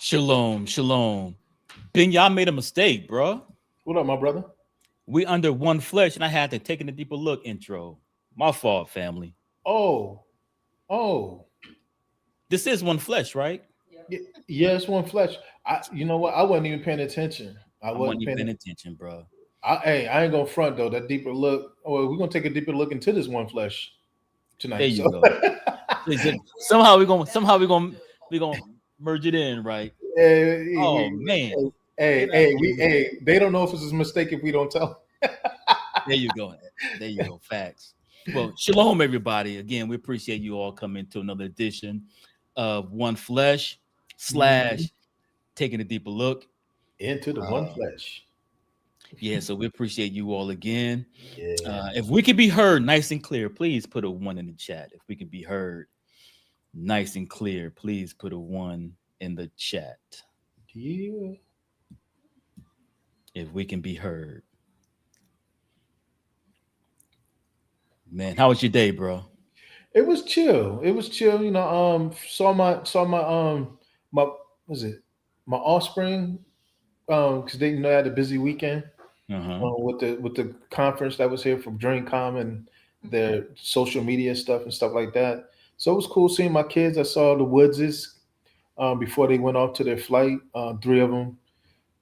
Shalom, shalom. Ben, y'all made a mistake, bro. What up, my brother? We under one flesh, and I had to take in a deeper look intro. My fault, family. Oh, oh, This is one flesh, right? yeah, it's one flesh. You know what? I wasn't even paying attention. I I wasn't wasn't even paying. paying attention, bro. Hey, I ain't gonna front though. That deeper look. Oh, we're gonna take a deeper look into this one flesh There tonight. you So, go. Somehow we gonna merge it in, right? Oh hey, man, hey, get out hey, of here with that. they don't know if it's a mistake if we don't tell. There you go. There you go. Facts. Well, shalom, everybody. Again, we appreciate you all coming to another edition of One Flesh slash taking a deeper look. Into the one Uh, flesh. yeah, so we appreciate you all again. Yeah, If we can be heard nice and clear, please put a one in the chat. If we can be heard nice and clear, please put a one in the chat. yeah. If we can be heard. Man, how was your day, bro? It was chill. It was chill. My was it my offspring because they had a busy weekend Uh-huh. with the conference that was here from DreamCom and their social media stuff and stuff like that. So it was cool seeing my kids. I saw the Woodses before they went off to their flight. Three of them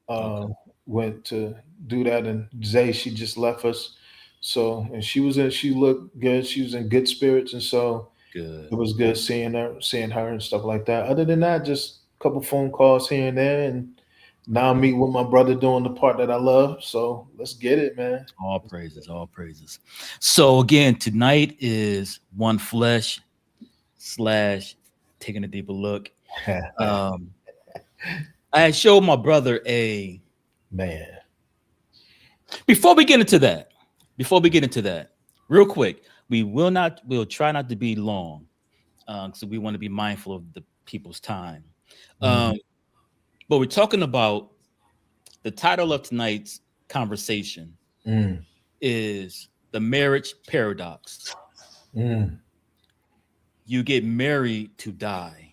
Okay. uh, went to do that, and Zay she just left us. So and she looked good. She was in good spirits, and so Good. it was good seeing her and stuff like that. Other than that, just a couple phone calls here and there, and now I'm meeting with my brother doing the part that I love. So let's get it, man. All praises, all praises. So again, tonight is One Flesh slash taking a deeper look. Um, I had showed my brother a Man, before we get into that, before we get into that, real quick, we'll try not to be long. So we want to be mindful of the people's time. mm, Um, but we're talking about the title of tonight's conversation mm, is the marriage paradox. mm, You get married to die.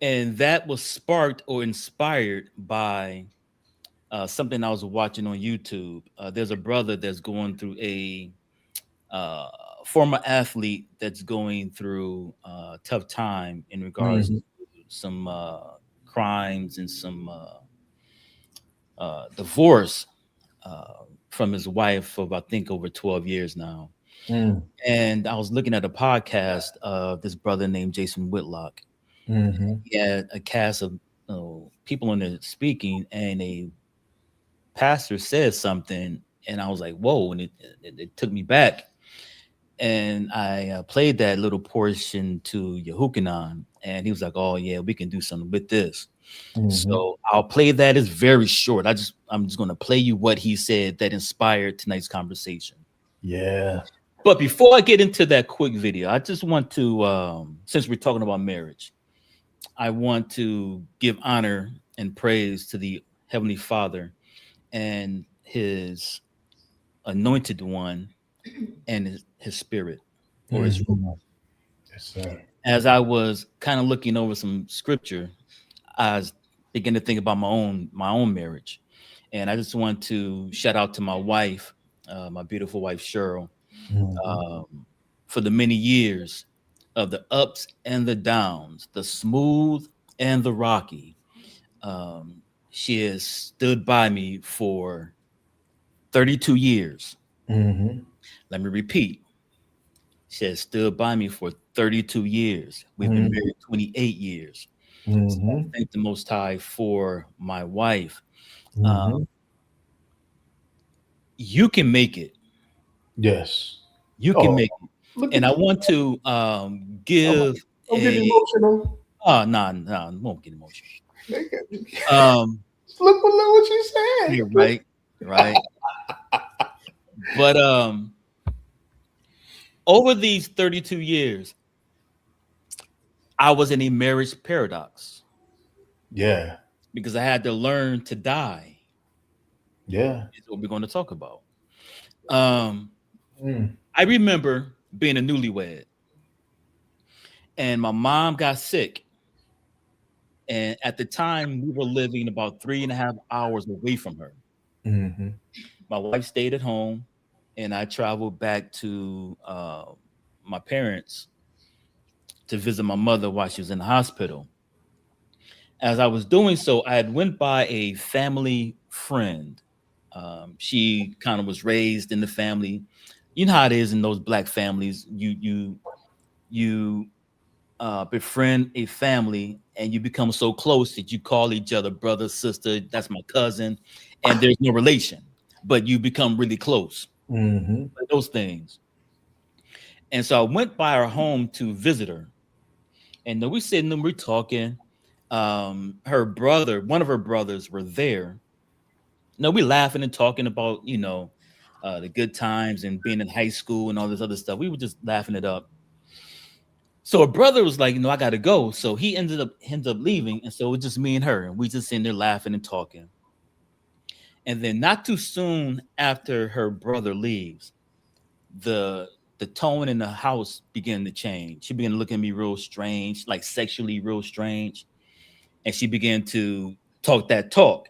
And that was sparked or inspired by something I was watching on YouTube. There's a brother that's going through a uh, former athlete that's going through a tough time in regards mm, to some crimes and some divorce from his wife for I think over 12 years now. mm, And I was looking at a podcast of this brother named Jason Whitlock. mm, He had a cast of people in there speaking, and a pastor said something, and I was like, "Whoa!" And it took me back, and I played that little portion to Yehukanan, and he was like, "Oh yeah, we can do something with this." mm. So I'll play that. It's very short. I'm just going to play you what he said that inspired tonight's conversation. Yeah. But before I get into that quick video, I just want to, since we're talking about marriage, I want to give honor and praise to the Heavenly Father and His anointed one and his spirit or his. Mhm. Yes, sir. As I was kind of looking over some scripture, I was beginning to think about my own marriage, and I just want to shout out to my wife, my beautiful wife Cheryl, Mhm. um, for the many years of the ups and the downs, the smooth and the rocky. She has stood by me for 32 years. Mhm. Let me repeat. She has stood by me for 32 years. We've been Mhm. married 28 years. So I Mhm. thank the Most High for my wife. Uh, Mhm. you can make it. Yes. You can Oh, make it. look And at I you. want to I'm, give I'm getting a, emotional. oh, no, no, I won't get emotional. Look at you. Um, Look what you said. yeah, right, right. But over these 32 years, I was in a marriage paradox Yeah. because I had to learn to die. Yeah. Is what we're going to talk about. Um, Mm. I remember being a newlywed, and my mom got sick, And at the time, we were living about 3.5 hours away from her. Mm-hmm. My wife stayed at home, and I traveled back to my parents to visit my mother while she was in the hospital. As I was doing so, I had went by a family friend. She kind of was raised in the family. You know how it is in those black families. You befriend a family and you become so close that you call each other brother, sister. That's my cousin, and there's no relation, but you become really close. Mm-hmm. Those things. And so I went by her home to visit her, and then we sitting and we're talking. Her brother, one of her brothers, were there. No, we laughing and talking about the good times and being in high school and all this other stuff. We were just laughing it up. So her brother was like, I got to go. So he ended up leaving, and so it was just me and her, and we just sitting there laughing and talking. And then not too soon after her brother leaves, the the tone in the house began to change. She began to look at me real strange, like sexually real strange, and she began to talk that talk.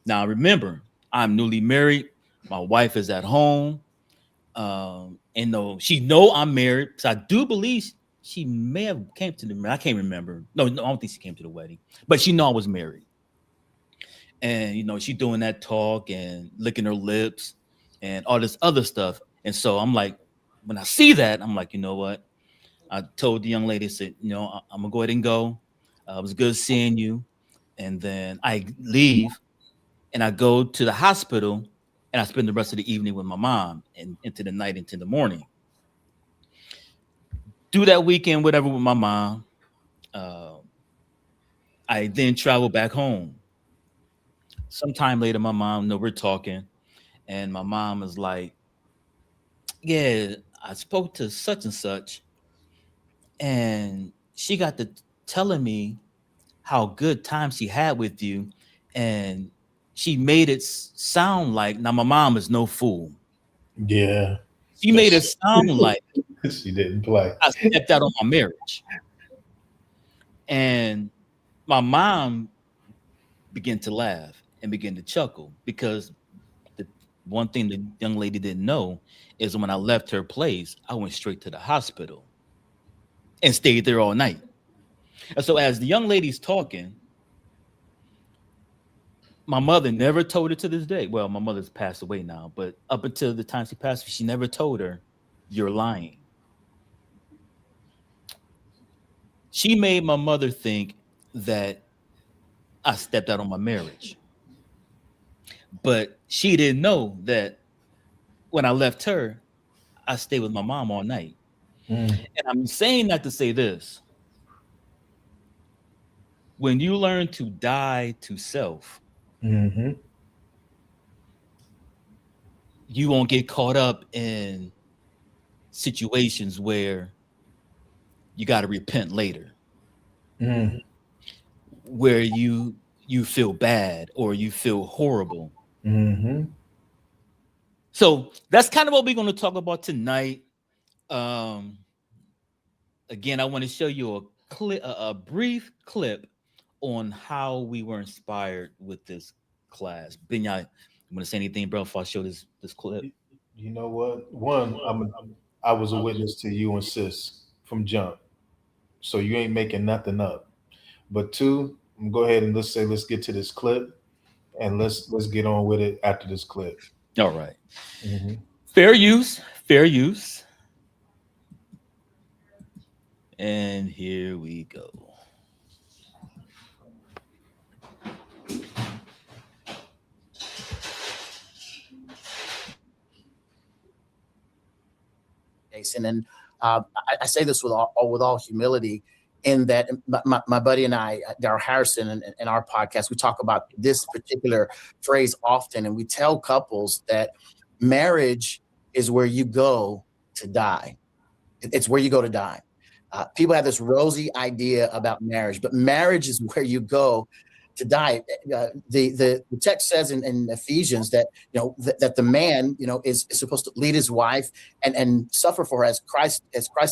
Now remember, I'm newly married. My wife is at home. And no, she know I'm married. So I do believe she may have came to the. I can't remember. No, I don't think she came to the wedding, but she know I was married. And she doing that talk and licking her lips and all this other stuff. And so I'm like, when I see that, I'm like, you know what? I told the young lady, I said, I'm gonna go ahead and go. It was good seeing you. And then I leave and I go to the hospital and I spend the rest of the evening with my mom and into the night, into the morning. Do that weekend, whatever, with my mom. Uh, I then travel back home. Sometime later, my mom, we're talking, and my mom is like, "Yeah, I spoke to such and such, and she got to telling me how good time she had with you, and she made it sound like now my mom is no fool. Yeah. She made it That's sound like she didn't play. I stepped out on my marriage, and my mom began to laugh and began to chuckle because the one thing the young lady didn't know is when I left her place, I went straight to the hospital and stayed there all night. And so as the young lady's talking, my mother never told her to this day. Well, my mother's passed away now, but up until the time she passed, she never told her, "You're lying." She made my mother think that I stepped out on my marriage. But she didn't know that when I left her, I stayed with my mom all night. Mm. And I'm saying that to say this: when you learn to die to self, Mm-hmm. you won't get caught up in situations where you got to repent later, Mm. where you feel bad or you feel horrible. Mm-hmm. So that's kind of what we're going to talk about tonight. Um, Again, I want to show you a brief clip on how we were inspired with this class. Binyai, you want to say anything, bro? If I show this clip, You know what? One, I was a witness to you and sis from jump, so you ain't making nothing up. But two, go ahead and let's get to this clip, and let's get on with it after this clip. all right. Hmm. Fair use, fair use, and here we go. Jason. And I say this with all humility, in that my buddy and I, Darrell Harrison, in our podcast, we talk about this particular phrase often, and we tell couples that marriage is where you go to die. It's where you go to die. People have this rosy idea about marriage, but marriage is where you go to die. The text says in Ephesians that that the man is supposed to lead his wife and suffer for her as Christ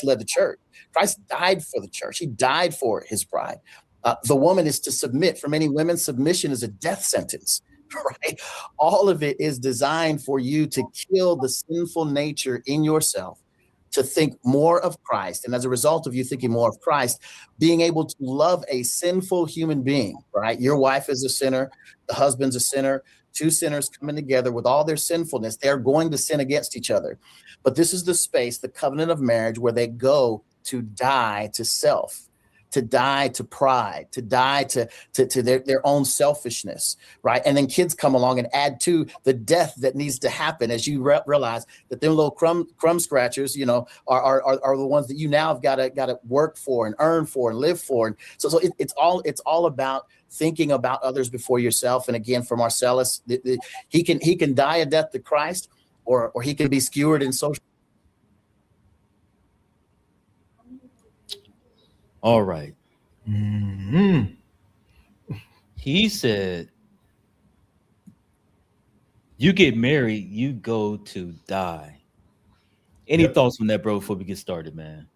led the church. Christ died for the church. He died for his bride. The woman is to submit. For many women, submission is a death sentence, right? All of it is designed for you to kill the sinful nature in yourself, to think more of Christ. And as a result of you thinking more of Christ, being able to love a sinful human being, right? Your wife is a sinner, the husband's a sinner, two sinners coming together with all their sinfulness. They're going to sin against each other. But this is the space, the covenant of marriage, where they go to die to self, to die to pride, to die to their own selfishness, right? And then kids come along and add to the death that needs to happen as you realize that them little crumb scratchers, you know, are the ones that you now have got to work for and earn for and live for. And so it's all about thinking about others before yourself. And again, for Marcellus, he can die a death to Christ, or he can be skewered in social. All right. Mm-hmm. He said, you get married, you go to die. Any thoughts on that, bro, before we get started, man?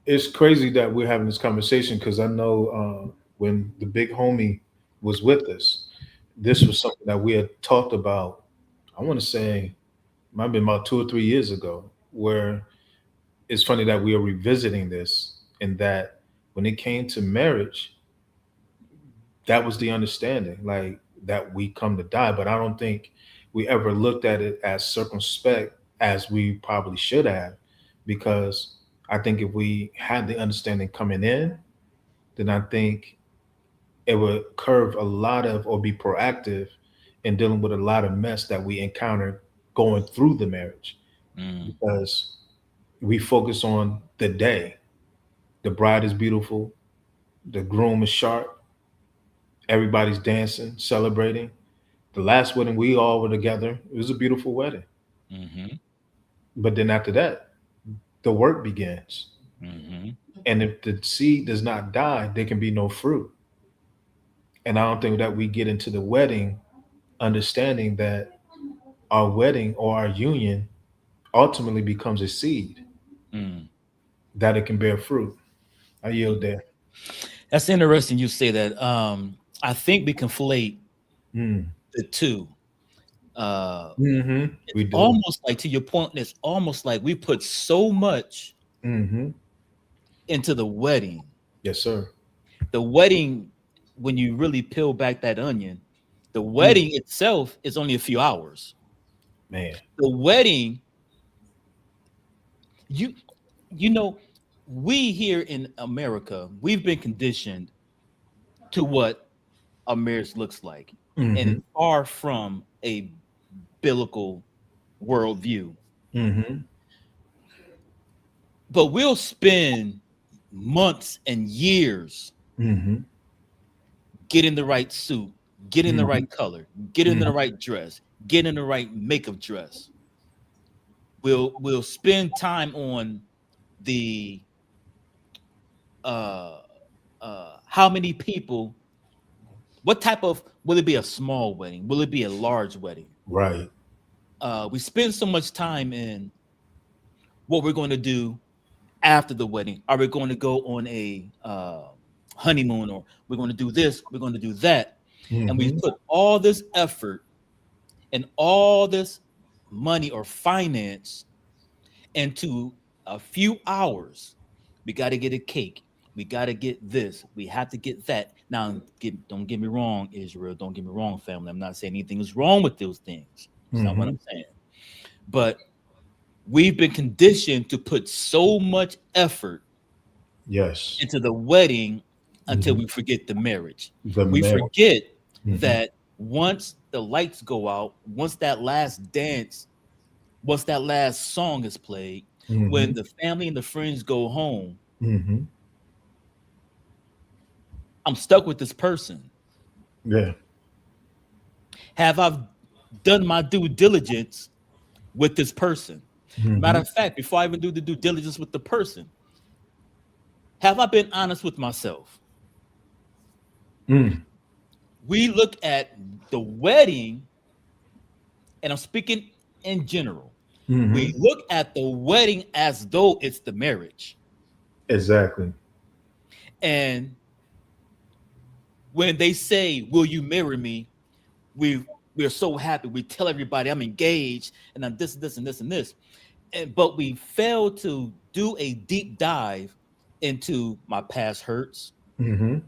It's crazy that we're having this conversation, because I know when the big homie was with us, this was something that we had talked about. I want to say, might have been about 2 or 3 years ago, where it's funny that we are revisiting this, and that when it came to marriage, that was the understanding, like that we come to die. But I don't think we ever looked at it as circumspect as we probably should have, because I think if we had the understanding coming in, then I think it would curve a lot of, or be proactive in dealing with a lot of mess that we encountered going through the marriage, because we focus on the day. The bride is beautiful, the groom is sharp, everybody's dancing, celebrating. The last wedding, we all were together. It was a beautiful wedding. Mm-hmm. But then after that, the work begins. Mm-hmm. And if the seed does not die, there can be no fruit. And I don't think that we get into the wedding understanding that our wedding or our union ultimately becomes a seed that it can bear fruit. I yield there. That's interesting you say that. I think we conflate the two. We do. Almost like, to your point, it's almost like we put so much into the wedding. Yes, sir. The wedding, when you really peel back that onion, the wedding itself is only a few hours. Man. The wedding, you know, we here in America, we've been conditioned to what a marriage looks like, and it's far from a biblical worldview. But we'll spend months and years getting the right suit, getting the right color, getting the right dress, getting the right makeup dress. We'll spend time on the how many people, what type of, will it be a small wedding? Will it be a large wedding? Right. We spend so much time in what we're going to do after the wedding. Are we going to go on a honeymoon, or we're going to do this, we're going to do that? And we put all this effort and all this money or finance into a few hours. We got to get a cake. We got to get this. We have to get that. Now, don't get me wrong, Israel. Don't get me wrong, family. I'm not saying anything is wrong with those things. That's not what I'm saying. But we've been conditioned to put so much effort into the wedding until we forget the marriage. We forget that once the lights go out, once that last dance, once that last song is played, when the family and the friends go home, I'm stuck with this person. Yeah. Have I done my due diligence with this person? Matter of fact, before I even do the due diligence with the person, have I been honest with myself? We look at the wedding, and I'm speaking in general. We look at the wedding as though it's the marriage. Exactly. And when they say, "Will you marry me?" We're so happy. We tell everybody I'm engaged and I'm this and this and this. But we fail to do a deep dive into my past hurts, Mm-hmm.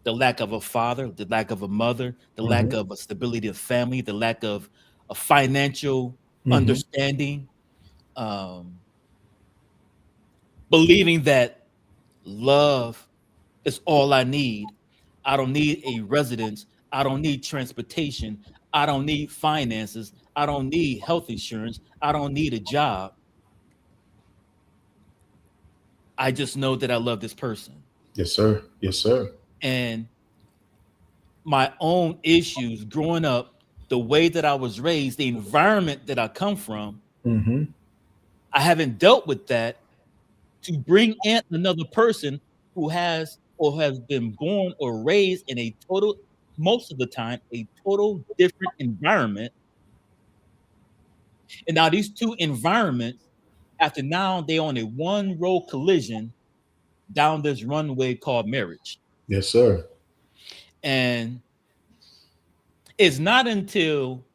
the lack of a father, the lack of a mother, the lack Mm-hmm. of a stability of family, the lack of a financial Mm-hmm. understanding, um, believing that love is all I need. I don't need a residence. I don't need transportation. I don't need finances. I don't need health insurance. I don't need a job. I just know that I love this person. Yes, sir. Yes, sir. And my own issues growing up, the way that I was raised, the environment that I come from, Mm-hmm. I haven't dealt with that to bring in another person who has or has been born or raised in a total, most of the time, a total different environment. And now these two environments, after now they on a one road collision down this runway called marriage. Yes, sir. And it's not until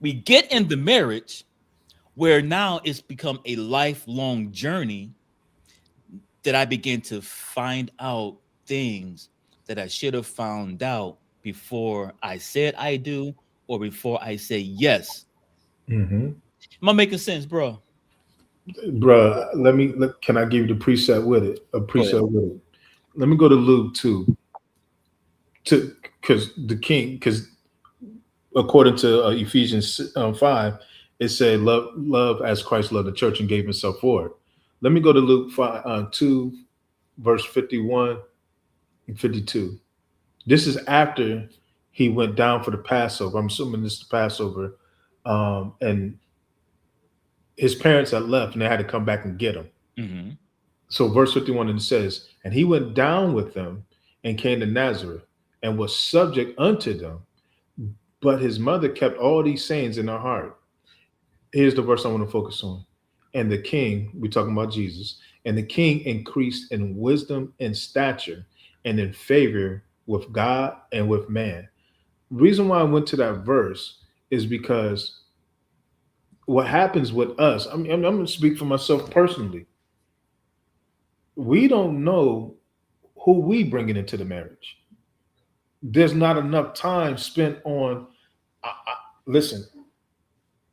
we get in the marriage where now it's become a lifelong journey that I begin to find out things that I should have found out before I said I do or before I say yes. Mm-hmm. Am I making sense, bro? Bruh, can I give you the preset with it? A Go ahead. preset with it. Let me go to Luke 2 to because according to Ephesians 5, it said love as Christ loved the church and gave himself for it. Let me go to Luke 2 verse 51 and 52. This is after he went down for the Passover. I'm assuming this is the Passover. And his parents had left and they had to come back and get him. Mm-hmm. So verse 51, and it says, and he went down with them and came to Nazareth and was subject unto them. But his mother kept all these sayings in her heart. Here's the verse I want to focus on. And the king, we're talking about Jesus, and the king increased in wisdom and stature and in favor with God and with man. Reason why I went to that verse is because what happens with us, I'm going to speak for myself personally. We don't know who we bringing into the marriage. There's not enough time spent on, listen,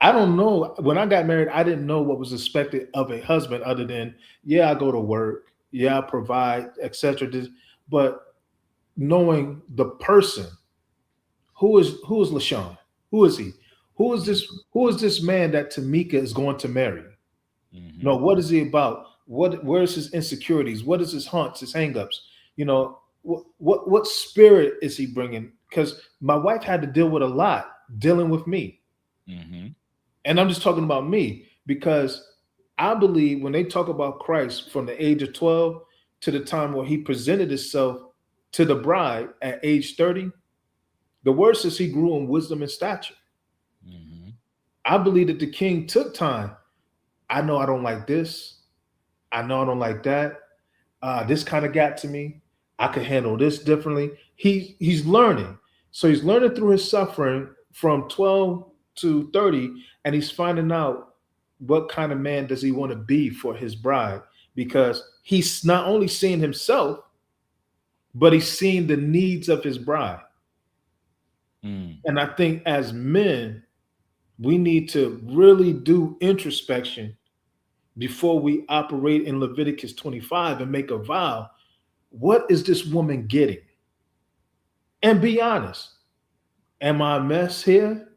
I don't know. When I got married, I didn't know what was expected of a husband other than, yeah, I go to work, yeah, I provide, etc. But knowing the person, who is LaShawn? Who is he? Who is this man that Tamika is going to marry? Mm-hmm. No, what is he about? Where's his insecurities? What is his haunts, his hangups? You know, what spirit is he bringing? Because my wife had to deal with a lot dealing with me. Mm-hmm. And I'm just talking about me because I believe when they talk about Christ from the age of 12 to the time where he presented himself to the bride at age 30, the word says he grew in wisdom and stature. Mm-hmm. I believe that the king took time. I know I don't like this. I know I don't like that. This kind of got to me. I could handle this differently. He's learning. So he's learning through his suffering from 12 to 30, and he's finding out what kind of man does he want to be for his bride, because he's not only seeing himself, but he's seeing the needs of his bride. Mm. And I think as men, we need to really do introspection before we operate in Leviticus 25 and make a vow. What is this woman getting? And be honest. Am I a mess here?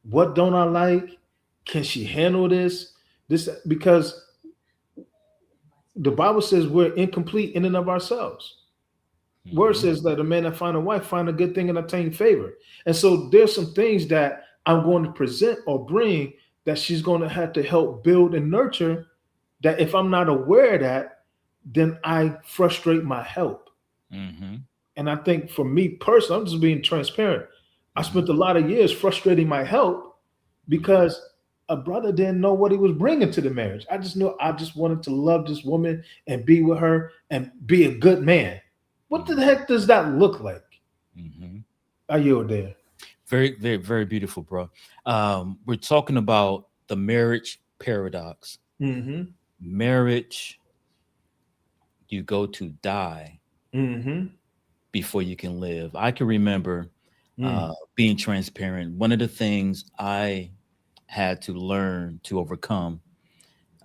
What don't I like? Can she handle this? Because the Bible says we're incomplete in and of ourselves. Word Mm-hmm. says that a man that find a wife find a good thing and obtain favor. And so there's some things that I'm going to present or bring that she's going to have to help build and nurture, that if I'm not aware of that, then I frustrate my help. Mm-hmm. And I think for me personally, I'm just being transparent. I spent a lot of years frustrating my help because a brother didn't know what he was bringing to the marriage. I just knew I just wanted to love this woman and be with her and be a good man. What the heck does that look like? Mm-hmm. Are you there? Very, very, very beautiful, bro. We're talking about the marriage paradox. Mm-hmm. Marriage, you go to die Mm-hmm. before you can live. I can remember Mm. being transparent. One of the things I had to learn to overcome,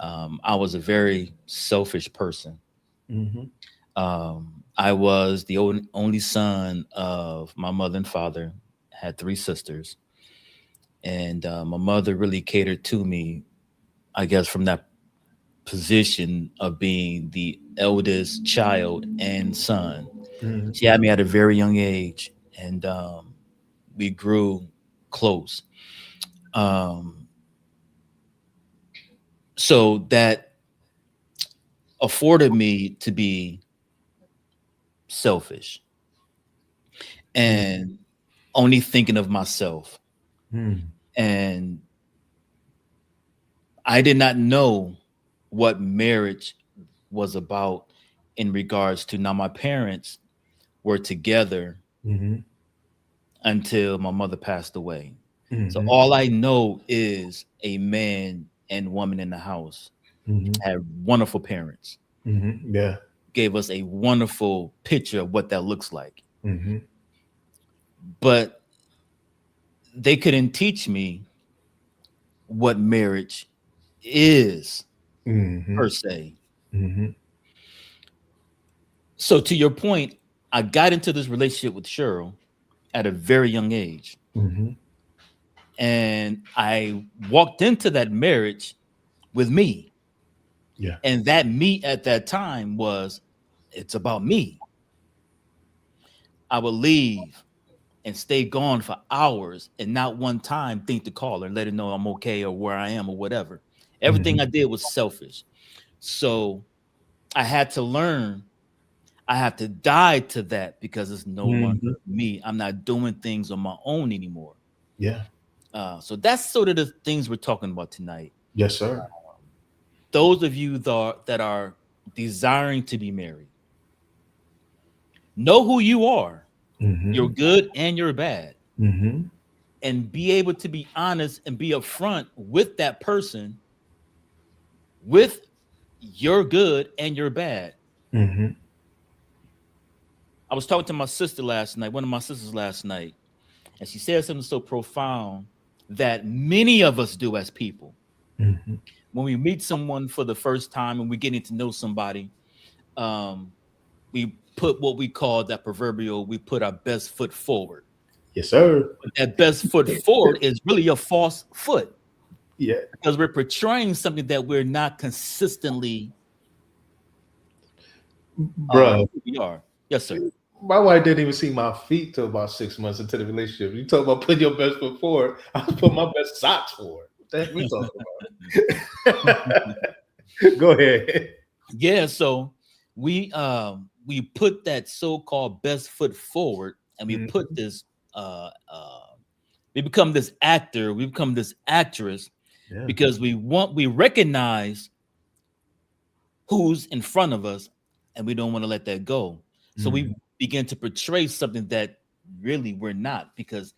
I was a very selfish person. Mm-hmm. I was the only son of my mother and father, had three sisters. And my mother really catered to me, I guess, from that position of being the eldest child and son. Mm-hmm. She had me at a very young age, and we grew close. Um, so that afforded me to be selfish and only thinking of myself. Mm-hmm. And I did not know what marriage was about in regards to now my parents were together Mm-hmm. until my mother passed away. So Mm-hmm. all I know is a man and woman in the house Mm-hmm. had wonderful parents, Mm-hmm. Yeah. gave us a wonderful picture of what that looks like. Mm-hmm. But they couldn't teach me what marriage is Mm-hmm. per se. Mm-hmm. So to your point, I got into this relationship with Cheryl at a very young age. Mm-hmm. And I walked into that marriage with me. Yeah. And that me at that time was, it's about me. I would leave and stay gone for hours and not one time think to call her and let her know I'm okay or where I am or whatever. Everything I Mm-hmm. did was selfish. So I had to learn, I have to die to that because it's no longer Mm-hmm. me. I'm not doing things on my own anymore. Yeah. So that's sort of the things we're talking about tonight. Yes, sir. Those of you that are desiring to be married, know who you are. You're Mm-hmm. good and you're bad. Mm-hmm. And be able to be honest and be upfront with that person with your good and your bad. Mm-hmm. I was talking to my sister last night, one of my sisters last night, and she said something so profound that many of us do as people. Mm-hmm. When we meet someone for the first time and we're getting to know somebody, um, we put what we call that proverbial, we put our best foot forward. Yes, sir. But that best foot forward is really a false foot Yeah. because we're portraying something that we're not consistently Bro, who we are. Yes, sir. my wife didn't even see my feet till about 6 months into the relationship. You talk about putting your best foot forward. I was putting my best socks forward. What the heck we talking about? Go ahead. Yeah, so we put that so-called best foot forward and we put this we become this actor, we become this actress Yeah. because we recognize who's in front of us and we don't want to let that go. So we begin to portray something that really we're not because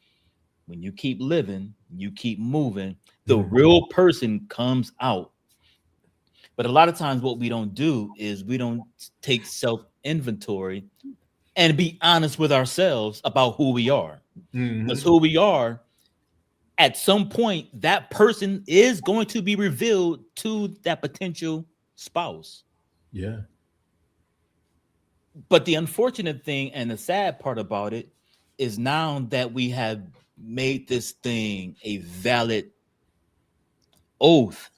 when you keep living, you keep moving, the real person comes out. But a lot of times what we don't do is we don't take self inventory and be honest with ourselves about who we are. Because Mm-hmm. who we are, at some point, that person is going to be revealed to that potential spouse. Yeah. But the unfortunate thing and the sad part about it is now that we have made this thing a valid oath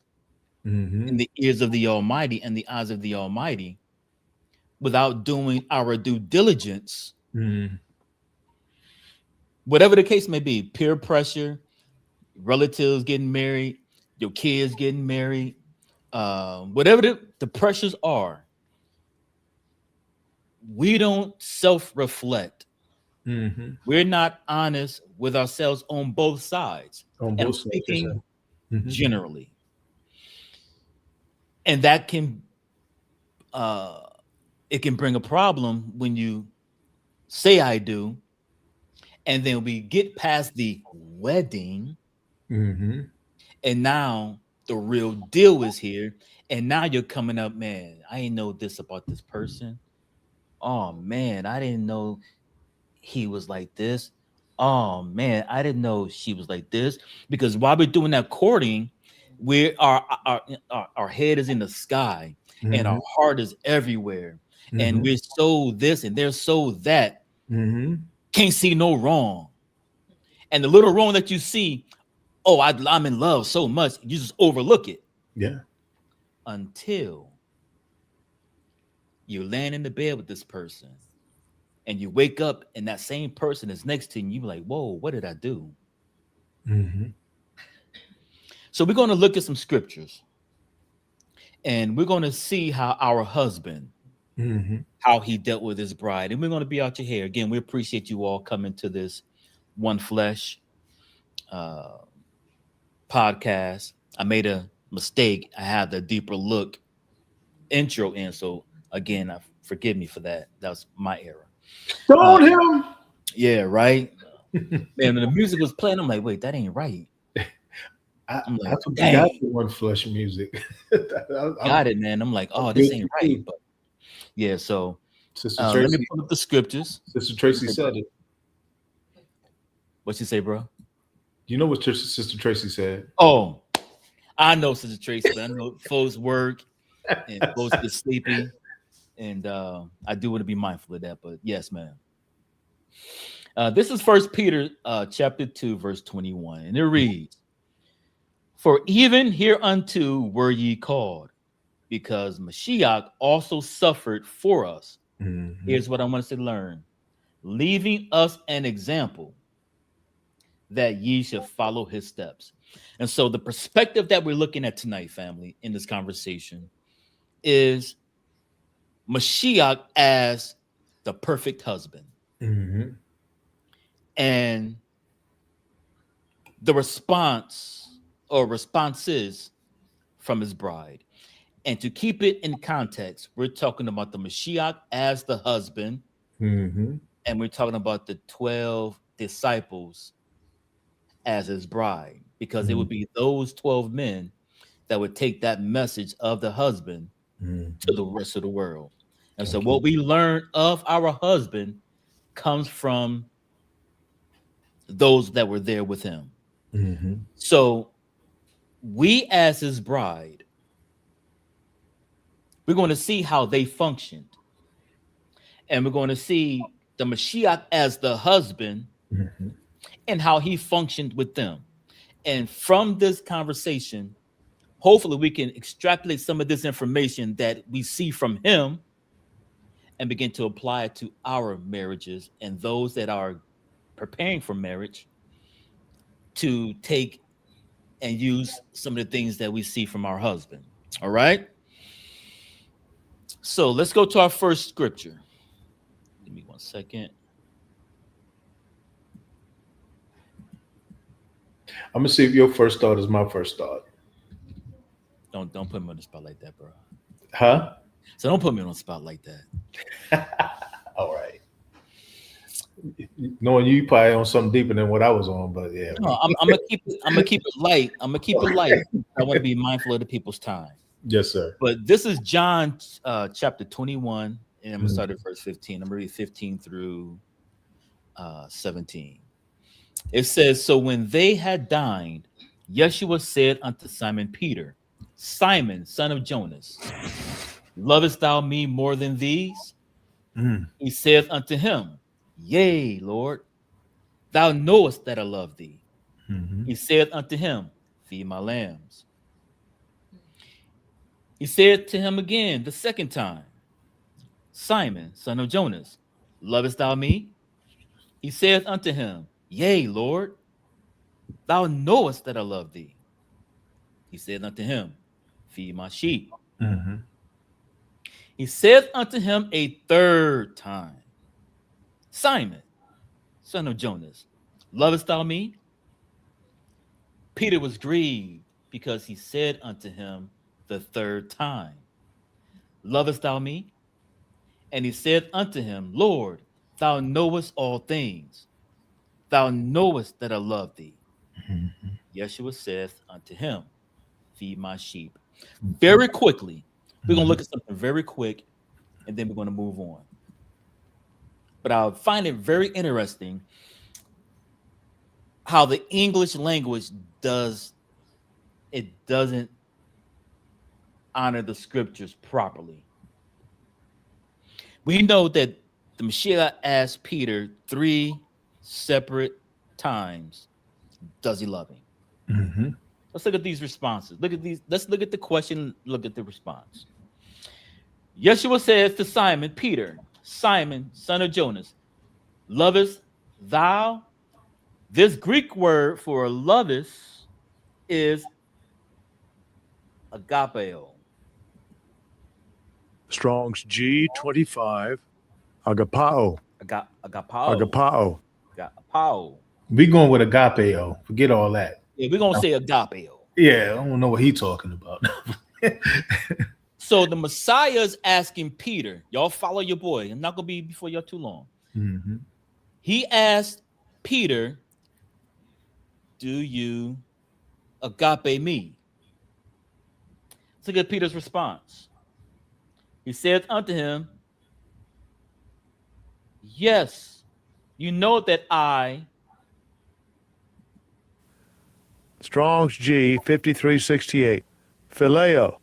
in Mm-hmm. the ears of the Almighty and the eyes of the Almighty without doing our due diligence, Mm-hmm. whatever the case may be, peer pressure, relatives getting married, your kids getting married, whatever the pressures are, we don't self-reflect. Mm-hmm. We're not honest with ourselves on both sides. On And I'm both sides. Yes, speaking sir. Mm-hmm. generally. And that can uh it can bring a problem when you say I do, and then we get past the wedding, Mm-hmm. and now the real deal is here. And now you're coming up, man. I didn't know this about this person. Oh man, I didn't know he was like this. Oh man, I didn't know she was like this. Because while we're doing that courting, we our head is in the sky and Mm-hmm. our heart is everywhere. And Mm-hmm. we're so this and they're so that. Mm-hmm. Can't see no wrong. And the little wrong that you see, oh, I'm in love so much, you just overlook it Yeah. until you land in the bed with this person and you wake up and that same person is next to you. You be like, whoa, what did I do? Mm-hmm. So we're going to look at some scriptures and we're going to see how our husband, Mm-hmm. how he dealt with his bride. And we're going to be out your hair. Again, we appreciate you all coming to this One Flesh uh, podcast. I made a mistake. I had the deeper look intro in. So again, forgive me for that. That was my error. Stone him. Yeah, right. Man, when the music was playing, I'm like, wait, that ain't right. I'm like, I forgot dang, the One Flesh music. got it, man. I'm like, oh, this ain't right. But yeah, so Sister let me Tracy. pull up the scriptures. Sister Tracy said it. What you say, bro? You know what Sister Tracy said? Oh, I know Sister Tracy, but I know folks work and folks get sleepy. And I do want to be mindful of that. But yes, man. This is First Peter chapter 2, verse 21. And it reads, for even hereunto were ye called, because Mashiach also suffered for us. Mm-hmm. Here's what I want us to learn. Leaving us an example that ye should follow his steps. And so the perspective that we're looking at tonight, family, in this conversation is Mashiach as the perfect husband. Mm-hmm. And the response or responses from his bride. And to keep it in context, we're talking about the Mashiach as the husband, Mm-hmm. and we're talking about the 12 disciples as his bride, because it would be those 12 men that would take that message of the husband to the rest of the world. And so what we learn of our husband comes from those that were there with him. Mm-hmm. So we as his bride, we're going to see how they functioned. And we're going to see the Mashiach as the husband Mm-hmm. and how he functioned with them. And from this conversation, hopefully we can extrapolate some of this information that we see from him and begin to apply it to our marriages and those that are preparing for marriage to take and use some of the things that we see from our husband. All right. So let's go to our first scripture. Give me 1 second. I'm gonna see if your first thought is my first thought. Don't put me on the spot like that, bro. Huh? So don't put me on the spot like that. All right. Knowing you probably on something deeper than what I was on, but yeah. No, I'm gonna keep it light. I'm gonna keep it light. I want to be mindful of the people's time. Yes, sir. But this is John chapter 21, and I'm gonna start at verse 15. I'm gonna read 15 through 17. It says, so when they had dined, Yeshua said unto Simon Peter, Simon, son of Jonas, lovest thou me more than these? He saith unto him, yea, Lord, thou knowest that I love thee. Mm-hmm. He saith unto him, feed my lambs. He said to him again the second time, Simon, son of Jonas, lovest thou me? He saith unto him, yea, Lord, thou knowest that I love thee. He said unto him, feed my sheep. Mm-hmm. He saith unto him a third time, Simon, son of Jonas, lovest thou me? Peter was grieved because he said unto him the third time, lovest thou me? And he said unto him, Lord, Thou knowest all things. Thou knowest that I love thee. Mhm. Yeshua saith unto him, feed my sheep. Very quickly, we're going to look at something very quick, and then we're going to move on. But I find it very interesting how the English language doesn't honor the scriptures properly. We know that the Mashiach asked Peter 3 separate times, does he love him? Mhm. Let's look at these responses. Look at these. Let's look at the question, look at the response. Yeshua says to Simon Peter, Simon, son of Jonas, lovest thou? This Greek word for lovest is agapeo. Strong's G25. Agapao. Agapao. Agapao. Agapao. We going with agapeo. Forget all that. Yeah, we're gonna say agapeo. Yeah, I don't know what he talking about. So the Messiah is asking Peter, y'all follow your boy. I'm not gonna be before y'all too long. Mhm. He asked Peter, do you agape me? Let's look at Peter's response. He said unto him, yes, you know that I. Strong's G 5368. Phileo.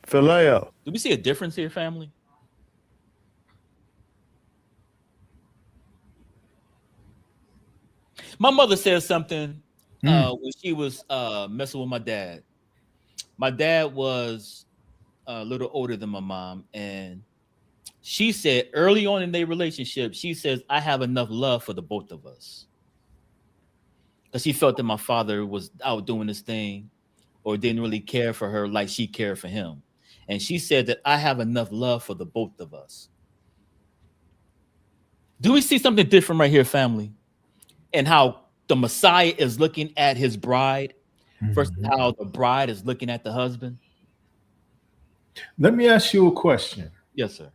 Phileo. Do we see a difference here, family? My mother said something when she was messing with my dad. My dad was a little older than my mom, and she said early on in their relationship, she says, I have enough love for the both of us. Because she felt that my father was out doing his thing or didn't really care for her like she cared for him. And she said that I have enough love for the both of us. Do we see something different right here, family? And how the Messiah is looking at his bride versus how the bride is looking at the husband? Let me ask you a question. Yes, sir.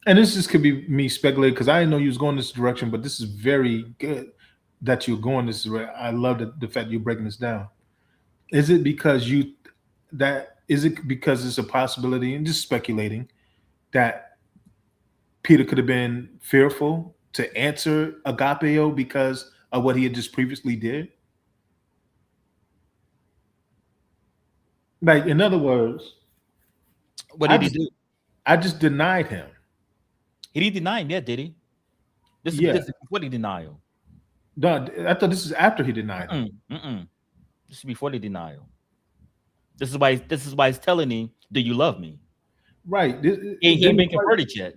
And this just could be me speculating because I didn't know you was going this direction, but this is very good that you're going this direction. I love the fact you're breaking this down. Is it because it's a possibility, and just speculating, that Peter could have been fearful to answer agapeo because of what he had just previously did? Like, in other words, What did he do? I just denied him. He didn't deny him yet, did he? This Yeah. is before the denial. No, I thought this is after he denied him. This is before the denial. This is why he's telling him, do you love me? Right. He ain't been converted yet.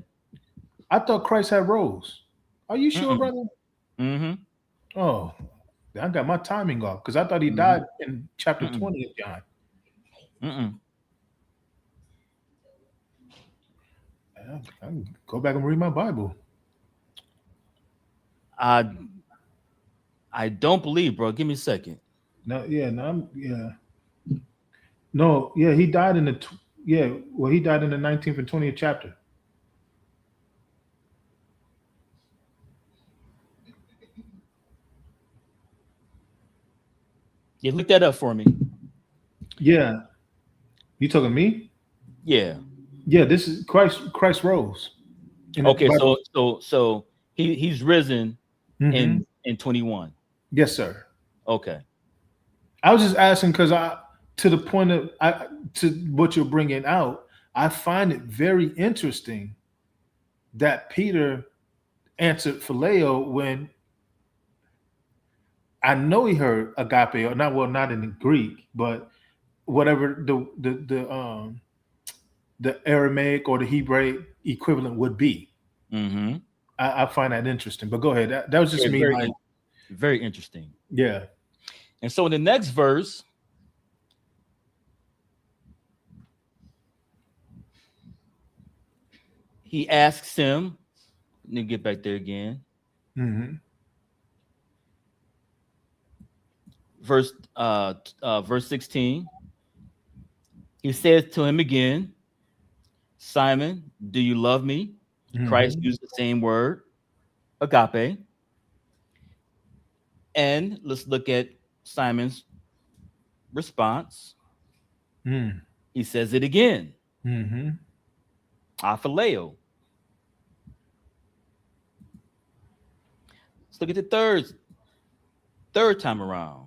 I thought Christ had rose. Are you sure, brother? Mm-hmm. Oh, I got my timing off because I thought he died in chapter 20 of John. I can go back and read my Bible. I don't believe, bro. Give me a second. No, he died in the he died in the 19th and 20th chapter. Yeah, look that up for me. Yeah. You talking to me? Yeah. Yeah, this is Christ rose. Okay, so he's risen in 21. Yes, sir. Okay. I was just asking because to the point of to what you're bringing out, I find it very interesting that Peter answered phileo when I know he heard agape, or not in the Greek, but whatever the Aramaic or the Hebrew equivalent would be. I find that interesting. But go ahead. That was just me. Very interesting. Yeah. And so in the next verse, he asks him, let me get back there again. Verse 16. He says to him again, Simon, do you love me? Christ used the same word, agape. And let's look at Simon's response. Mm. He says it again, Mm-hmm. aphileo. Let's look at the third time around.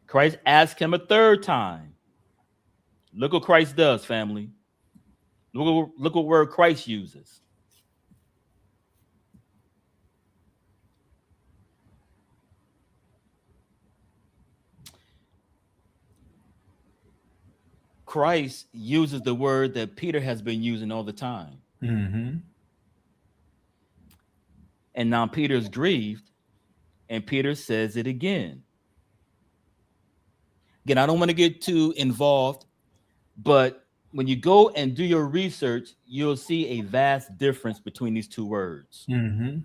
Christ asked him a third time. Look what Christ does, family. Look what word Christ uses. Christ uses the word that Peter has been using all the time. Mm-hmm. And now Peter's grieved, and Peter says it again. Again, I don't want to get too involved, but when you go and do your research, you'll see a vast difference between these two words. Mm-hmm.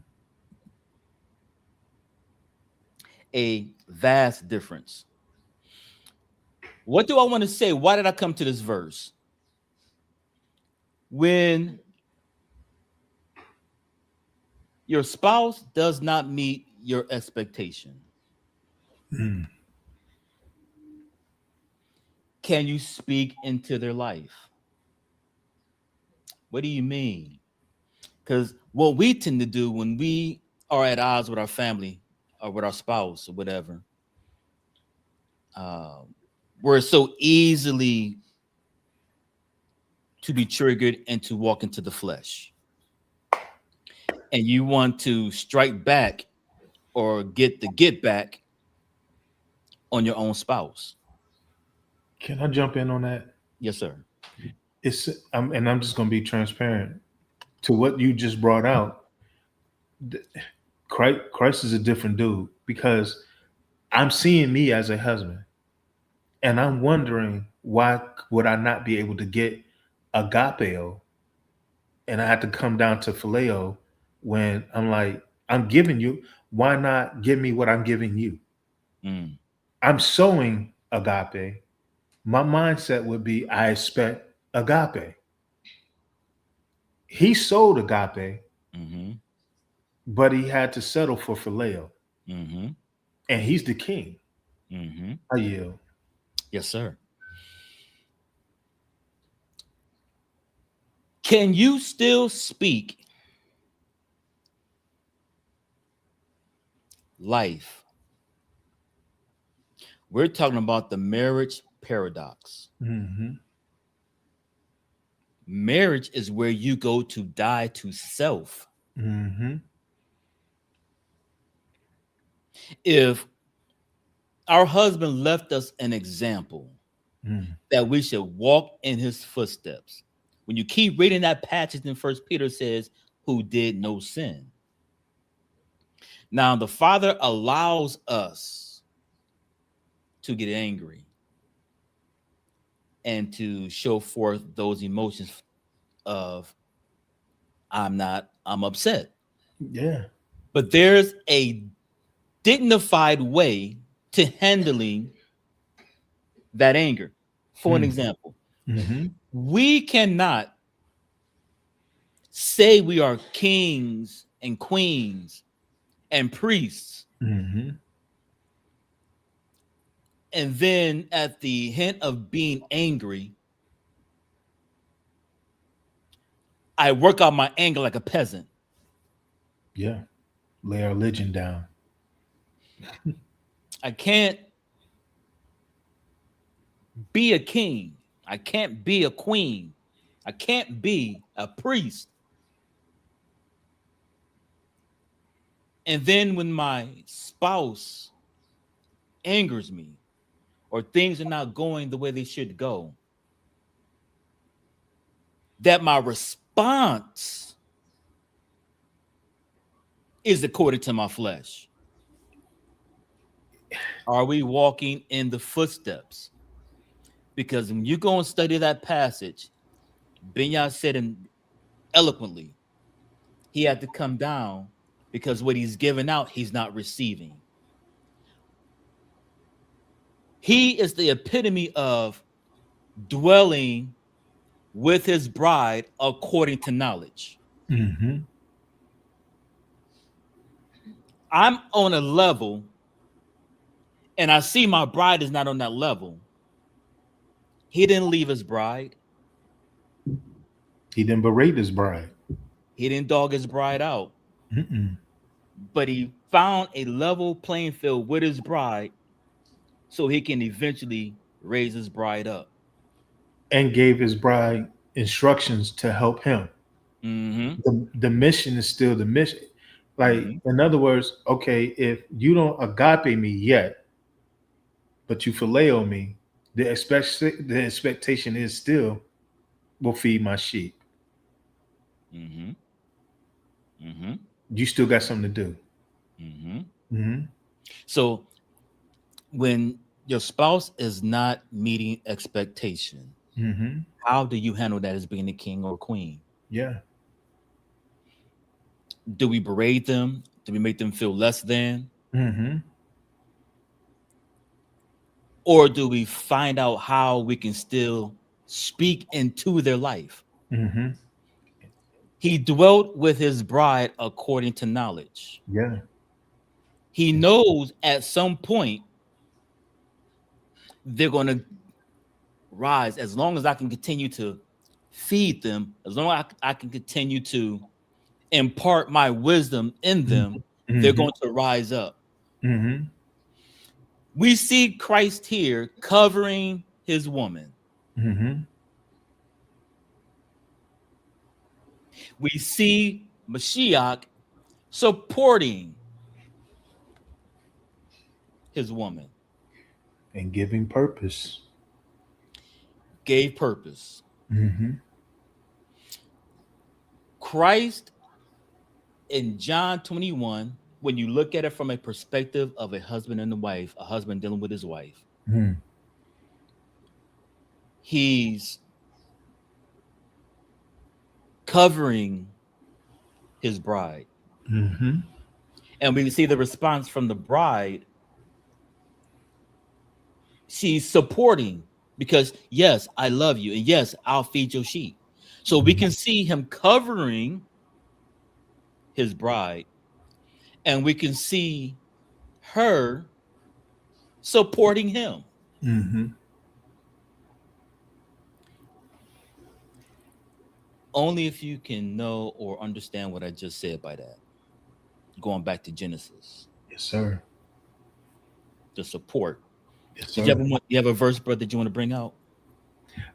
A vast difference. What do I want to say? Why did I come to this verse? When your spouse does not meet your expectation, Mm. can you speak into their life? What do you mean? Because what we tend to do when we are at odds with our family or with our spouse or whatever, we're so easily to be triggered and to walk into the flesh. And you want to strike back or get the get back on your own spouse. Can I jump in on that? Yes, sir. And I'm just going to be transparent to what you just brought out. Christ is a different dude because I'm seeing me as a husband, and I'm wondering why would I not be able to get agapeo, and I had to come down to phileo when I'm like, I'm giving you. Why not give me what I'm giving you? Mm. I'm sowing agape. My mindset would be, I expect agape. He sold agape, Mm-hmm. but he had to settle for phileo. Mm-hmm. And he's the king. Mm-hmm. I yield. Yes, sir. Can you still speak life? We're talking about the marriage paradox. Mm-hmm. Marriage is where you go to die to self. Mm-hmm. If our husband left us an example that we should walk in his footsteps, when you keep reading that passage in First Peter, says, who did no sin. Now, the Father allows us to get angry and to show forth those emotions of, I'm upset. Yeah. But there's a dignified way to handling that anger. For an example, we cannot say we are kings and queens and priests, and then at the hint of being angry, I work out my anger like a peasant. Yeah. Lay our religion down. I can't be a king. I can't be a queen. I can't be a priest. And then when my spouse angers me or things are not going the way they should go, that my response is according to my flesh. Are we walking in the footsteps? Because when you go and study that passage, Binyah said him eloquently, he had to come down because what he's giving out, he's not receiving. He is the epitome of dwelling with his bride according to knowledge. Mm-hmm. I'm on a level and I see my bride is not on that level. He didn't leave his bride. He didn't berate his bride. He didn't dog his bride out, Mm-mm. but he found a level playing field with his bride so he can eventually raise his bride up. And gave his bride instructions to help him. Mm-hmm. The mission is still the mission. Like, Mm-hmm. in other words, okay, if you don't agape me yet, but you phileo me, the expectation is still will feed my sheep. Mm-hmm. Mm-hmm. You still got something to do. Mm-hmm. Mm-hmm. So when your spouse is not meeting expectation, Mm-hmm. how do you handle that as being a king or queen? Yeah. Do we berate them? Do we make them feel less than? Mm-hmm. Or do we find out how we can still speak into their life? Mm-hmm. He dwelt with his bride according to knowledge. Yeah. He knows at some point they're going to rise as long as I can continue to feed them, as long as I can continue to impart my wisdom in them, they're Mm-hmm. going to rise up. Mm-hmm. We see Christ here covering his woman. Mm-hmm. We see Mashiach supporting his woman, And giving purpose. gave purpose. Mm-hmm. Christ in John 21, when you look at it from a perspective of a husband and a wife, a husband dealing with his wife, Mm-hmm. he's covering his bride. Mm-hmm. And we see the response from the bride. She's supporting because, yes, I love you. And yes, I'll feed your sheep. So we can see him covering his bride, and we can see her supporting him. Mm-hmm. Only if you can know or understand what I just said by that. Going back to Genesis, Yes, sir. the support. Yes, Did sir. you have a verse, brother, that you want to bring out?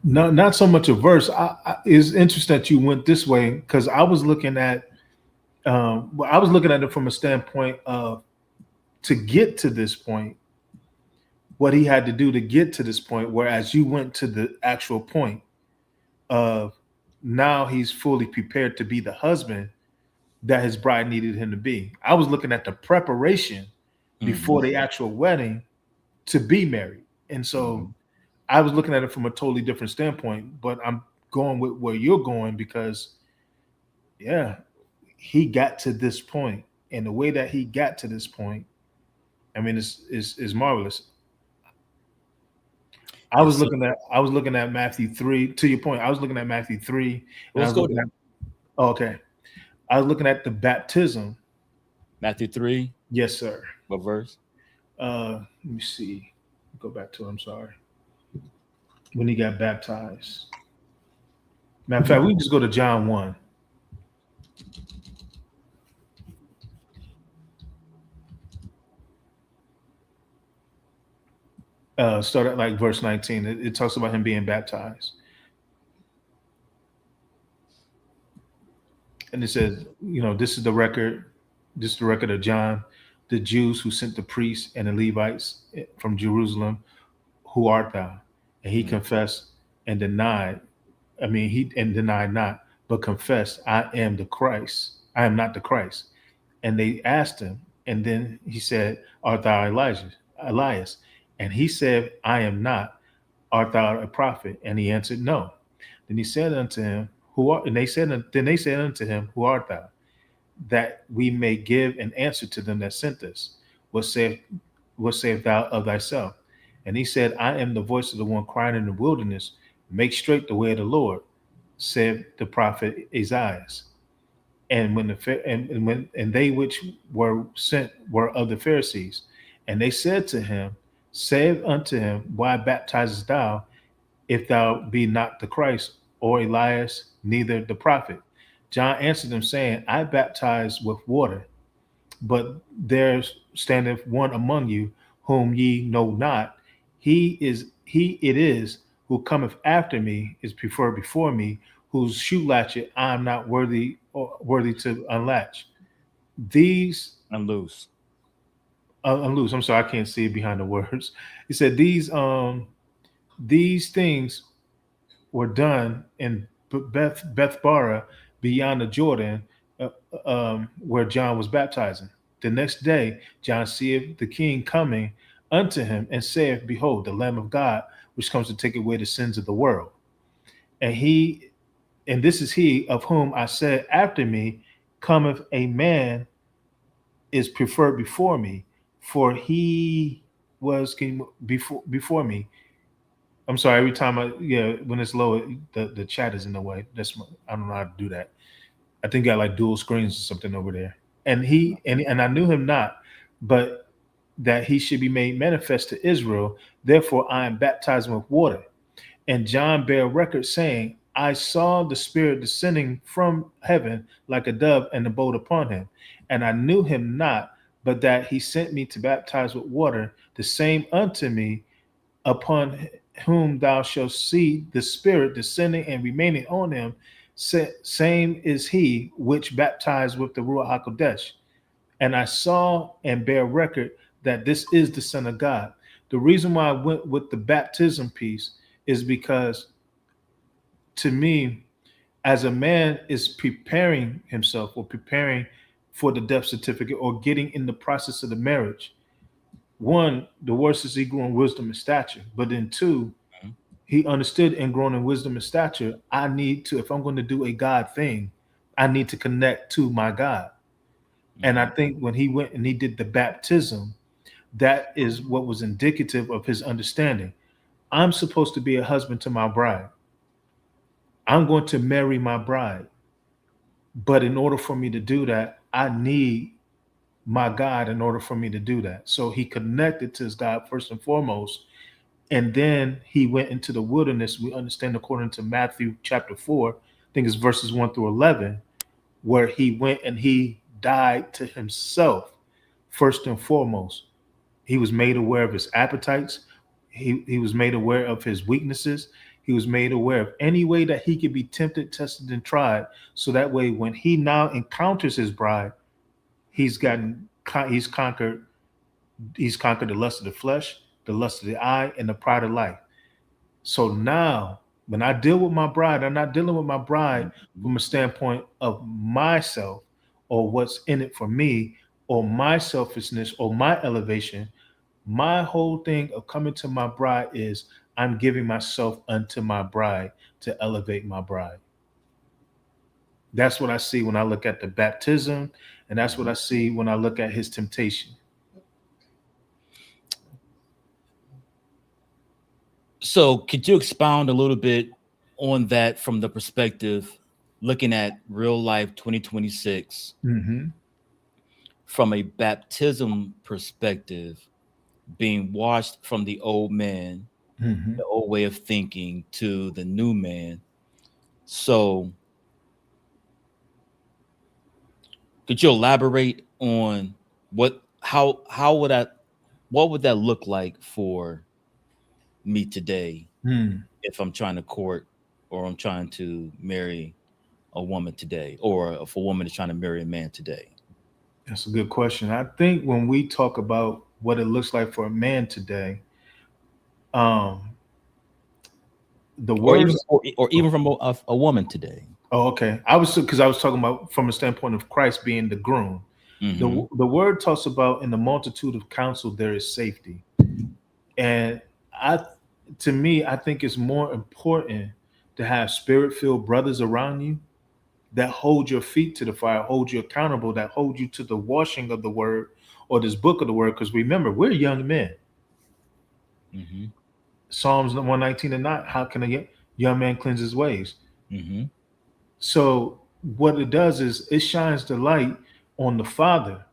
No, not so much a verse. It's interesting that you went this way because I was looking at, I was looking at it from a standpoint of to get to this point, what he had to do to get to this point. Whereas you went to the actual point of now he's fully prepared to be the husband that his bride needed him to be. I was looking at the preparation before the actual wedding to be married, and so I was looking at it from a totally different standpoint. But I'm going with where you're going because, yeah, he got to this point, and the way that he got to this point, I mean, is marvelous. I was So looking at Matthew 3. To your point, I was looking at Matthew 3, and I let's was go looking to at okay. I was looking at the baptism. Matthew 3. Yes, sir. What verse? Let me see. Go back to it. I'm sorry. When he got baptized. Matter of fact, we can just go to John 1. Start at like verse 19. It talks about him being baptized. And it says, this is the record. This is the record of John, the Jews who sent the priests and the Levites from Jerusalem. Who art thou? And he confessed and denied. He denied not, but confessed, I am the Christ. I am not the Christ. And they asked him, and then he said, art thou Elias? And he said, I am not. Art thou a prophet? And he answered, no. Then he said unto him, who art? And then they said unto him, who art thou? That we may give an answer to them that sent us. What sayest thou of thyself? And he said, I am the voice of the one crying in the wilderness, make straight the way of the Lord, said the prophet Isaiah. And when and they which were sent were of the Pharisees, and they said to him, say unto him, why baptizest thou, if thou be not the Christ, or Elias, neither the prophet? John answered them, saying, I baptize with water, but there standeth one among you whom ye know not. He it is who cometh after me is preferred before me, whose shoe latchet I am not worthy to unlatch. These I'm loose. unloose. I'm sorry, I can't see it behind the words. He said these things were done in Bethbara beyond the Jordan, uh, where John was baptizing. The next day, John seeth the king coming unto him, and saith, behold, the Lamb of God, which comes to take away the sins of the world. And this is he of whom I said, after me cometh a man is preferred before me, for he was king before me. I'm sorry. Every time when it's low, the chat is in the way. I don't know how to do that. I think I got like dual screens or something over there. And I knew him not, but that he should be made manifest to Israel. Therefore, I am baptizing with water. And John bare record, saying, I saw the Spirit descending from heaven like a dove, and abode upon him. And I knew him not, but that he sent me to baptize with water, the same unto me, upon whom thou shalt see the Spirit descending and remaining on him. Same is he which baptized with the Ruach HaKodesh. And I saw and bear record that this is the Son of God. The reason why I went with the baptism piece is because, to me, as a man is preparing himself or preparing for the death certificate or getting in the process of the marriage, one, the word says he grew in wisdom and stature. But then two, he understood and grown in wisdom and stature. I need to, if I'm going to do a God thing, I need to connect to my God. And I think when he went and he did the baptism, that is what was indicative of his understanding. I'm supposed to be a husband to my bride. I'm going to marry my bride. But in order for me to do that, I need my God in order for me to do that. So he connected to his God first and foremost. And then he went into the wilderness. We understand according to Matthew chapter 4, I think it's verses 1 through 11, where he went and he died to himself first and foremost. He was made aware of his appetites. He was made aware of his weaknesses. He was made aware of any way that he could be tempted, tested, and tried. So that way, when he now encounters his bride, he's conquered the lust of the flesh, the lust of the eye, and the pride of life. So now, when I deal with my bride, I'm not dealing with my bride from a standpoint of myself or what's in it for me or my selfishness or my elevation. My whole thing of coming to my bride is I'm giving myself unto my bride to elevate my bride. That's what I see when I look at the baptism, and that's what I see when I look at his temptation. So, could you expound a little bit on that from the perspective, looking at real life 2026, from a baptism perspective, being washed from the old man, the old way of thinking, to the new man? So, could you elaborate on what would that look like for me today if I'm trying to court or I'm trying to marry a woman today, or if a woman is trying to marry a man today? That's a good question. I think when we talk about what it looks like for a man today, the word, or even from a woman today. Oh, okay. I was talking about from a standpoint of Christ being the groom. The word talks about in the multitude of counsel there is safety, and to me, I think it's more important to have spirit-filled brothers around you that hold your feet to the fire, hold you accountable, that hold you to the washing of the word or this book of the word. Because remember, we're young men. Psalms 119 and 9. How can a young man cleanse his ways? Mm-hmm. So what it does is it shines the light on the father,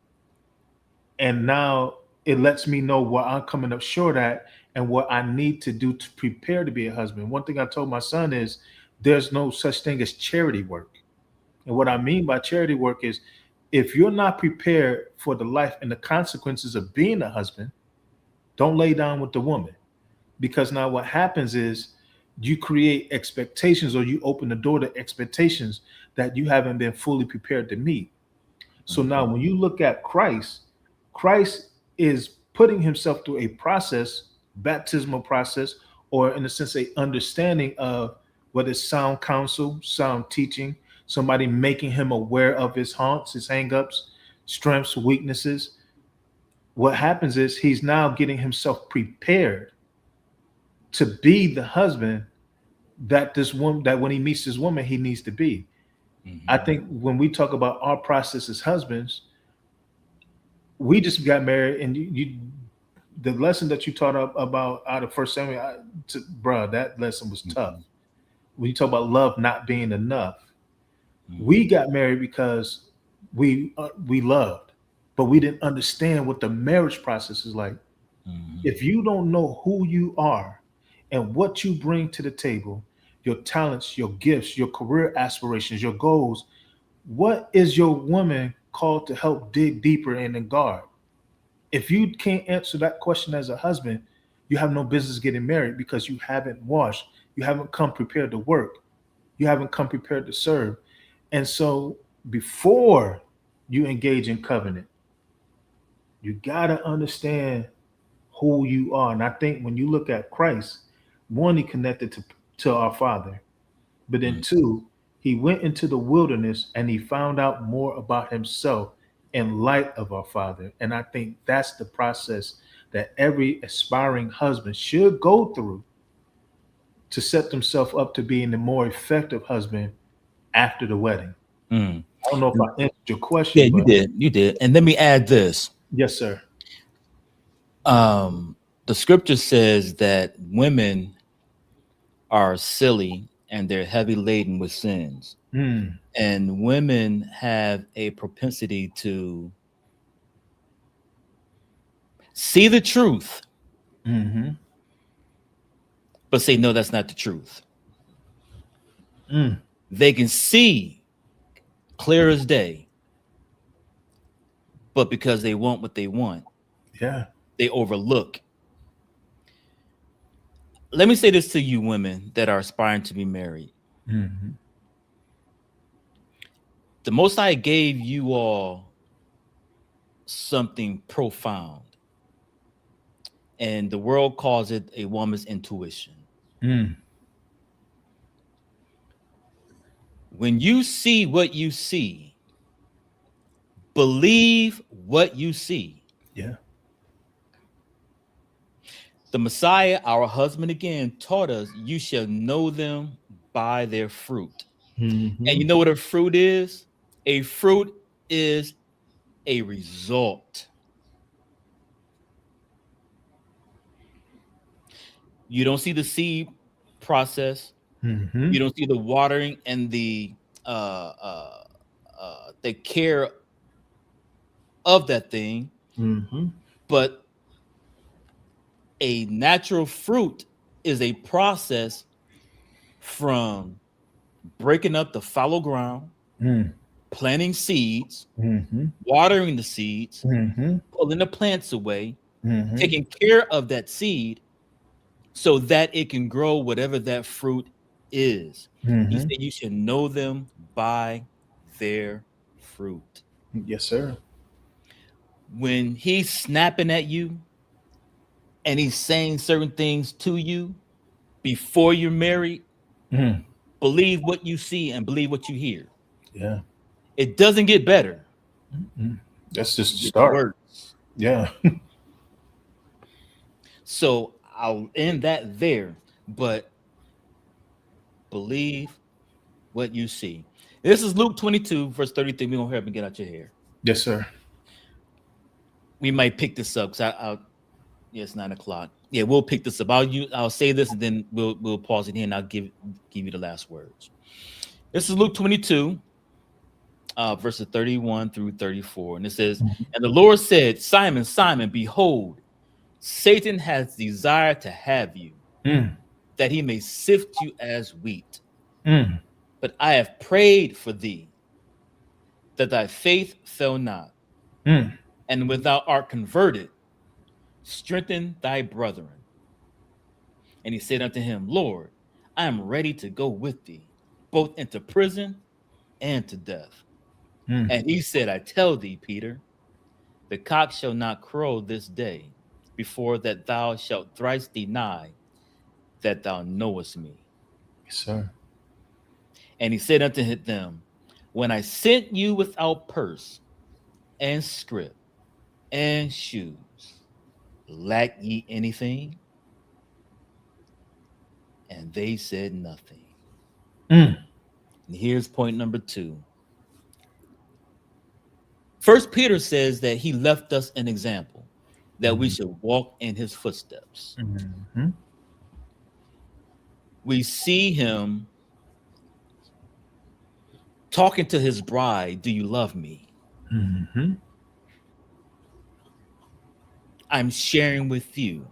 and now it lets me know what I'm coming up short at and what I need to do to prepare to be a husband. One thing I told my son is there's no such thing as charity work. And what I mean by charity work is if you're not prepared for the life and the consequences of being a husband, don't lay down with the woman. Because now what happens is you create expectations, or you open the door to expectations that you haven't been fully prepared to meet. So now when you look at Christ, Christ is putting himself through a process, baptismal process, or in a sense, a understanding of whether it's sound counsel, sound teaching, somebody making him aware of his haunts, his hangups, strengths, weaknesses. What happens is he's now getting himself prepared to be the husband that this woman, that when he meets this woman, he needs to be. I Mm-hmm. think when we talk about our process as husbands, we just got married, and the lesson that you taught about out of First Samuel, bruh, that lesson was tough. Mm-hmm. When you talk about love not being enough, we Mm-hmm. got married because we loved, but we didn't understand what the marriage process is like. Mm-hmm. If you don't know who you are and what you bring to the table, your talents, your gifts, your career aspirations, your goals, what is your woman called to help dig deeper in and guard? If you can't answer that question as a husband, you have no business getting married, because you haven't washed, you haven't come prepared to work, you haven't come prepared to serve. And so before you engage in covenant, you got to understand who you are. And I think when you look at Christ, one, he connected to our Father, but then two, he went into the wilderness and he found out more about himself in light of our Father. And I think that's the process that every aspiring husband should go through to set themselves up to being a more effective husband after the wedding. Mm. I don't know if I answered your Yeah, question, you but did. You did. And let me add this. yes, sir. The scripture says that women are silly and they're heavy laden with sins. Mm, And women have a propensity to see the truth, mm-hmm, but say, no, that's not the truth. mm, They can see clear as day, but because they want what they want, yeah. they overlook. Let me say this to you women that are aspiring to be married. Mm-hmm, The Most High gave you all something profound, and the world calls it a woman's intuition. mm, When you see what you see, believe what you see. yeah. The Messiah, our husband, again taught us, you shall know them by their fruit. And Mm-hmm, you know what a fruit is? A fruit is a result. You don't see the seed process. mm-hmm, You don't see the watering and the care of that thing, mm-hmm, but a natural fruit is a process from breaking up the fallow ground, mm, planting seeds, mm-hmm, watering the seeds, mm-hmm, pulling the plants away, mm-hmm, taking care of that seed so that it can grow whatever that fruit is. He mm-hmm. said you should know them by their fruit. Yes, sir. When he's snapping at you and he's saying certain things to you before you're married, Mm, believe what you see and believe what you hear. yeah. It doesn't get better. Mm. That's just It the gets start. worse. Yeah. So I'll end that there, but believe what you see. This is Luke 22, verse 33. We're going to hurry up and get out your hair. Yes, sir. We might pick this up because yeah, it's 9 o'clock. Yeah, we'll pick this up. I'll say this and then we'll pause it here and I'll give you the last words. This is Luke 22, verses 31 through 34. And it says, and the Lord said, Simon, Simon, behold, Satan has desired to have you, that he may sift you as wheat. But I have prayed for thee, that thy faith fail not. And when thou art converted, strengthen thy brethren. And he said unto him, Lord, I am ready to go with thee, both into prison and to death. And he said, I tell thee, Peter, the cock shall not crow this day before that thou shalt thrice deny that thou knowest me. Yes, sir. And he said unto them, when I sent you without purse and scrip and shoes, lack ye anything? And they said nothing. And here's point number 2. First Peter says that he left us an example, that we should walk in his footsteps. We see him talking to his bride, do you love me? I'm sharing with you.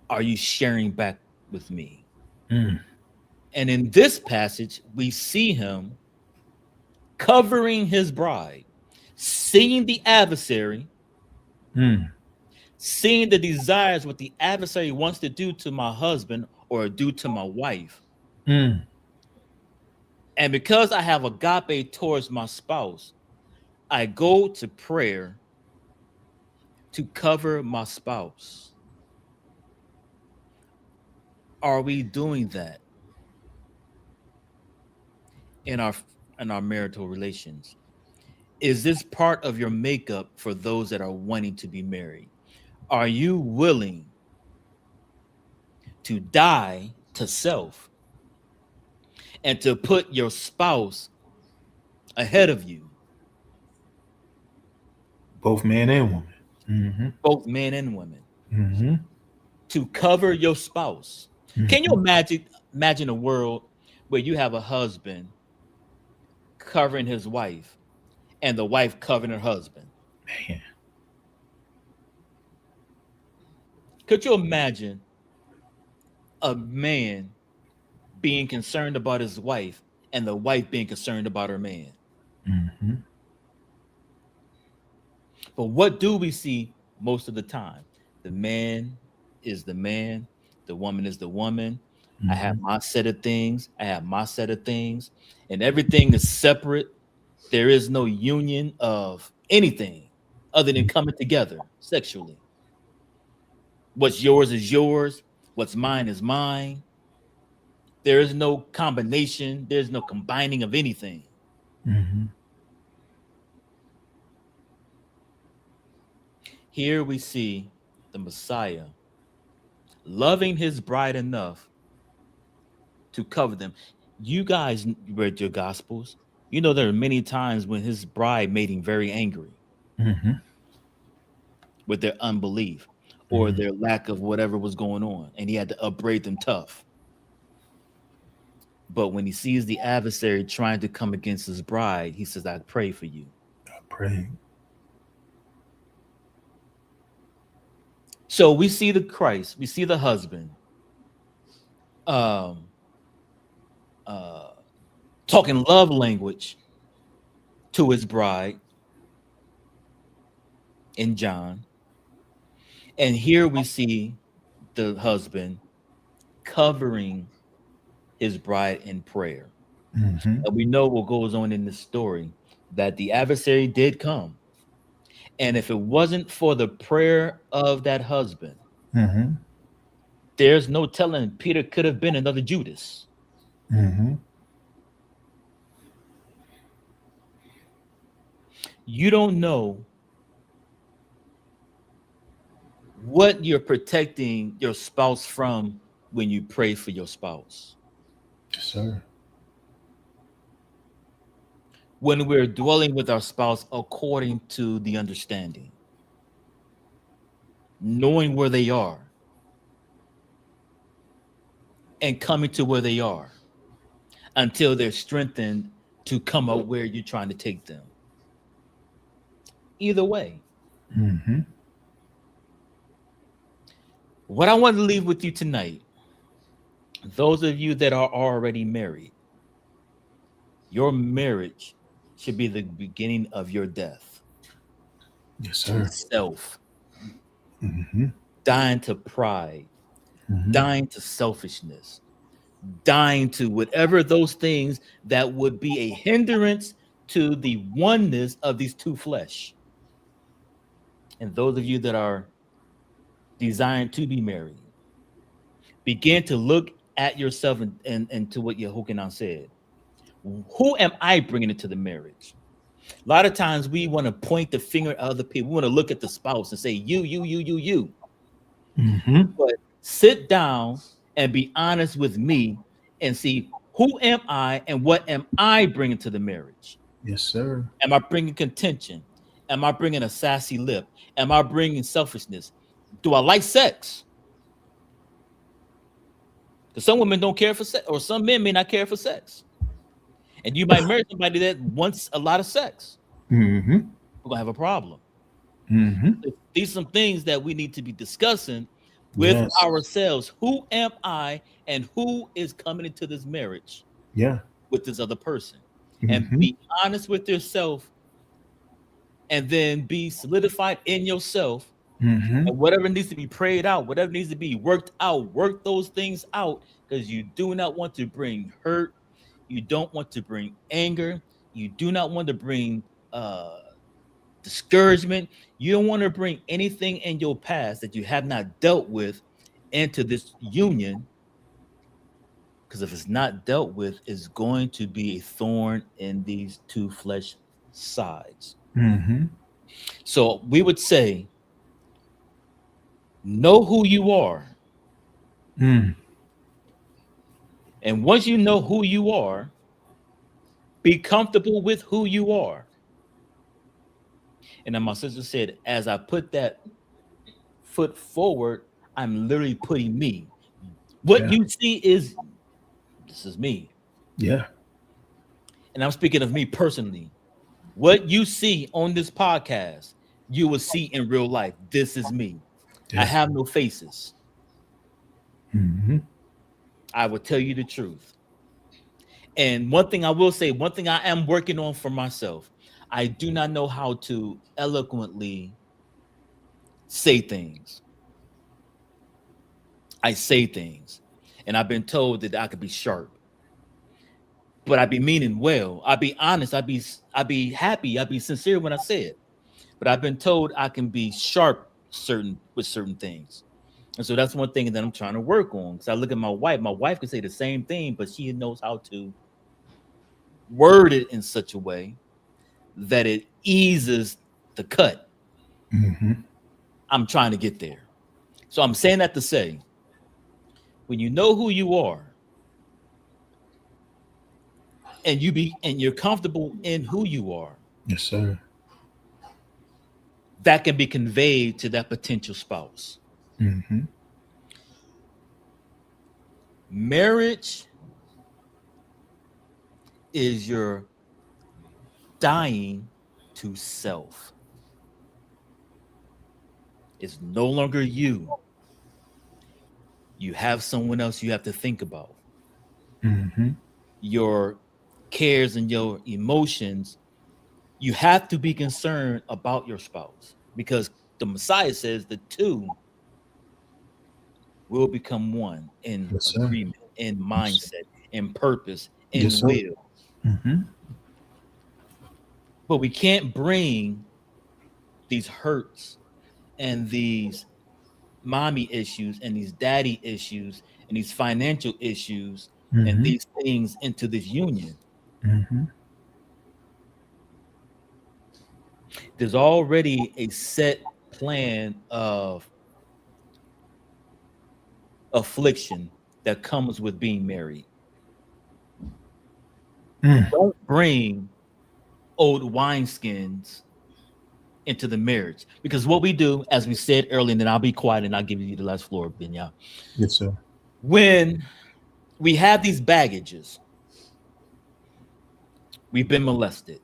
Are you sharing back with me? And in this passage, we see him covering his bride, seeing the adversary, seeing the desires, what the adversary wants to do to my husband or do to my wife. And because I have agape towards my spouse, I go to prayer to cover my spouse. Are we doing that in our marital relations? Is this part of your makeup for those that are wanting to be married? Are you willing to die to self and to put your spouse ahead of you? Both man and woman. Both men and women. To cover your spouse. Can you imagine a world where you have a husband covering his wife and the wife covering her husband? Man. Could you imagine a man being concerned about his wife and the wife being concerned about her man? But what do we see most of the time? The man is the man, the woman is the woman. I have my set of things, I have my set of things, and everything is separate. There is no union of anything other than coming together sexually. What's yours is yours, what's mine is mine. There is no combination, there's no combining of anything. Here we see the Messiah loving his bride enough to cover them. You guys read your Gospels. You know there are many times when his bride made him very angry with their unbelief or their lack of whatever was going on, and he had to upbraid them tough. But when he sees the adversary trying to come against his bride, he says, I pray for you. I pray. So we see the Christ, we see the husband talking love language to his bride in John. And here we see the husband covering his bride in prayer. And we know what goes on in this story, that the adversary did come. And if it wasn't for the prayer of that husband, there's no telling Peter could have been another Judas. You don't know what you're protecting your spouse from when you pray for your spouse. Yes, sir. When we're dwelling with our spouse according to the understanding, knowing where they are, and coming to where they are until they're strengthened to come up where you're trying to take them. Either way. Mm-hmm. What I want to leave with you tonight, those of you that are already married, your marriage should be the beginning of your death. Yes, To sir. self, Mm-hmm. dying to pride, Mm-hmm. dying to selfishness, dying to whatever those things that would be a hindrance to the oneness of these two flesh. And those of you that are designed to be married, begin to look at yourself and to what Yehochanan said. Who am I bringing into the marriage? A lot of times we want to point the finger at other people. We want to look at the spouse and say, you. Mm-hmm. But sit down and be honest with me and see, who am I and what am I bringing to the marriage? Yes, sir. Am I bringing contention? Am I bringing a sassy lip? Am I bringing selfishness? Do I like sex? Because some women don't care for sex, or some men may not care for sex. And you might marry somebody that wants a lot of sex. Mm-hmm. We're going to have a problem. Mm-hmm. These are some things that we need to be discussing with Yes. ourselves. Who am I and who is coming into this marriage Yeah. with this other person? Mm-hmm. And be honest with yourself, and then be solidified in yourself. Mm-hmm. And whatever needs to be prayed out, whatever needs to be worked out, work those things out, because you do not want to bring hurt. You don't want to bring anger. You do not want to bring discouragement. You don't want to bring anything in your past that you have not dealt with into this union, because if it's not dealt with, it's going to be a thorn in these two flesh sides. Mm-hmm. So we would say, know who you are. Mm. And once you know who you are, be comfortable with who you are. And then my sister said, as I put that foot forward, I'm literally putting me. What you see is, this is me. Yeah. And I'm speaking of me personally. What you see on this podcast, you will see in real life. This is me. Yeah. I have no faces. Mm-hmm. I will tell you the truth. And one thing I will say, one thing I am working on for myself, I do not know how to eloquently say things. I say things, and I've been told that I could be sharp, but I be meaning well. I be honest. I be happy. I be sincere when I say it. But I've been told I can be sharp with certain things, and so that's one thing that I'm trying to work on. Because I look at my wife. My wife can say the same thing, but she knows how to word it in such a way that it eases the cut. Mm-hmm. I'm trying to get there. So I'm saying that to say, when you know who you are and you're comfortable in who you are, Yes, sir. that can be conveyed to that potential spouse. Mm-hmm. Marriage is your dying to self. It's no longer you. You have someone else you have to think about. Mm-hmm. Your cares and your emotions, you have to be concerned about your spouse, because the Messiah says the two will become one in Yes, sir. agreement, in mindset, in purpose, in Yes, sir. will. Mm-hmm. But we can't bring these hurts and these mommy issues and these daddy issues and these financial issues Mm-hmm. and these things into this union. Mm-hmm. There's already a set plan of affliction that comes with being married. Mm. Don't bring old wineskins into the marriage, because what we do, as we said earlier, and then I'll be quiet and I'll give you the last floor, Binya. Yes, sir. When We have these baggages. We've been molested.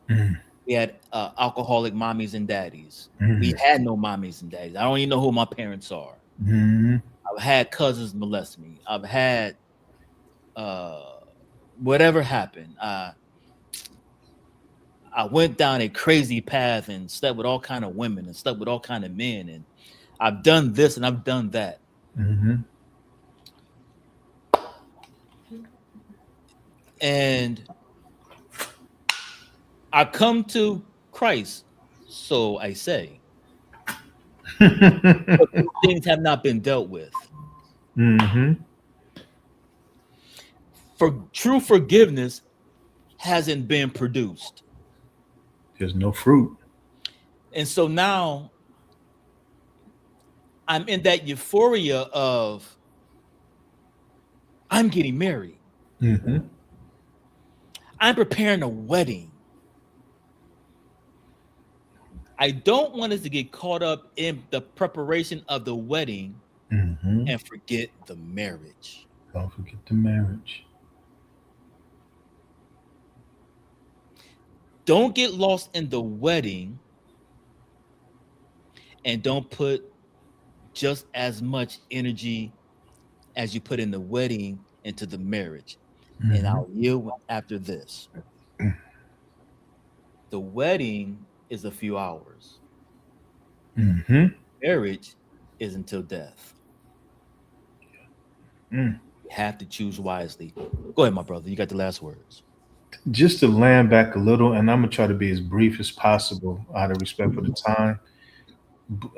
Mm. We had alcoholic mommies and daddies. We Mm. had no mommies and daddies. I don't even know who my parents are. Mm. I've had cousins molest me. I've had whatever happened. I went down a crazy path and slept with all kind of women and slept with all kind of men, and I've done this and I've done that. Mm. And I come to Christ, so I say. But these things have not been dealt with. Mm-hmm. For true forgiveness hasn't been produced. There's no fruit. And so now I'm in that euphoria of I'm getting married. Mm-hmm. I'm preparing a wedding. I don't want us to get caught up in the preparation of the wedding Mm-hmm. and forget the marriage. Don't forget the marriage. Don't get lost in the wedding and don't put just as much energy as you put in the wedding into the marriage. And Mm-hmm. I'll yield after this. The wedding is a few hours. Mm-hmm. Marriage is until death. Mm. You have to choose wisely. Go ahead, my brother. You got the last words. Just to land back a little, and I'm gonna try to be as brief as possible out of respect for the time.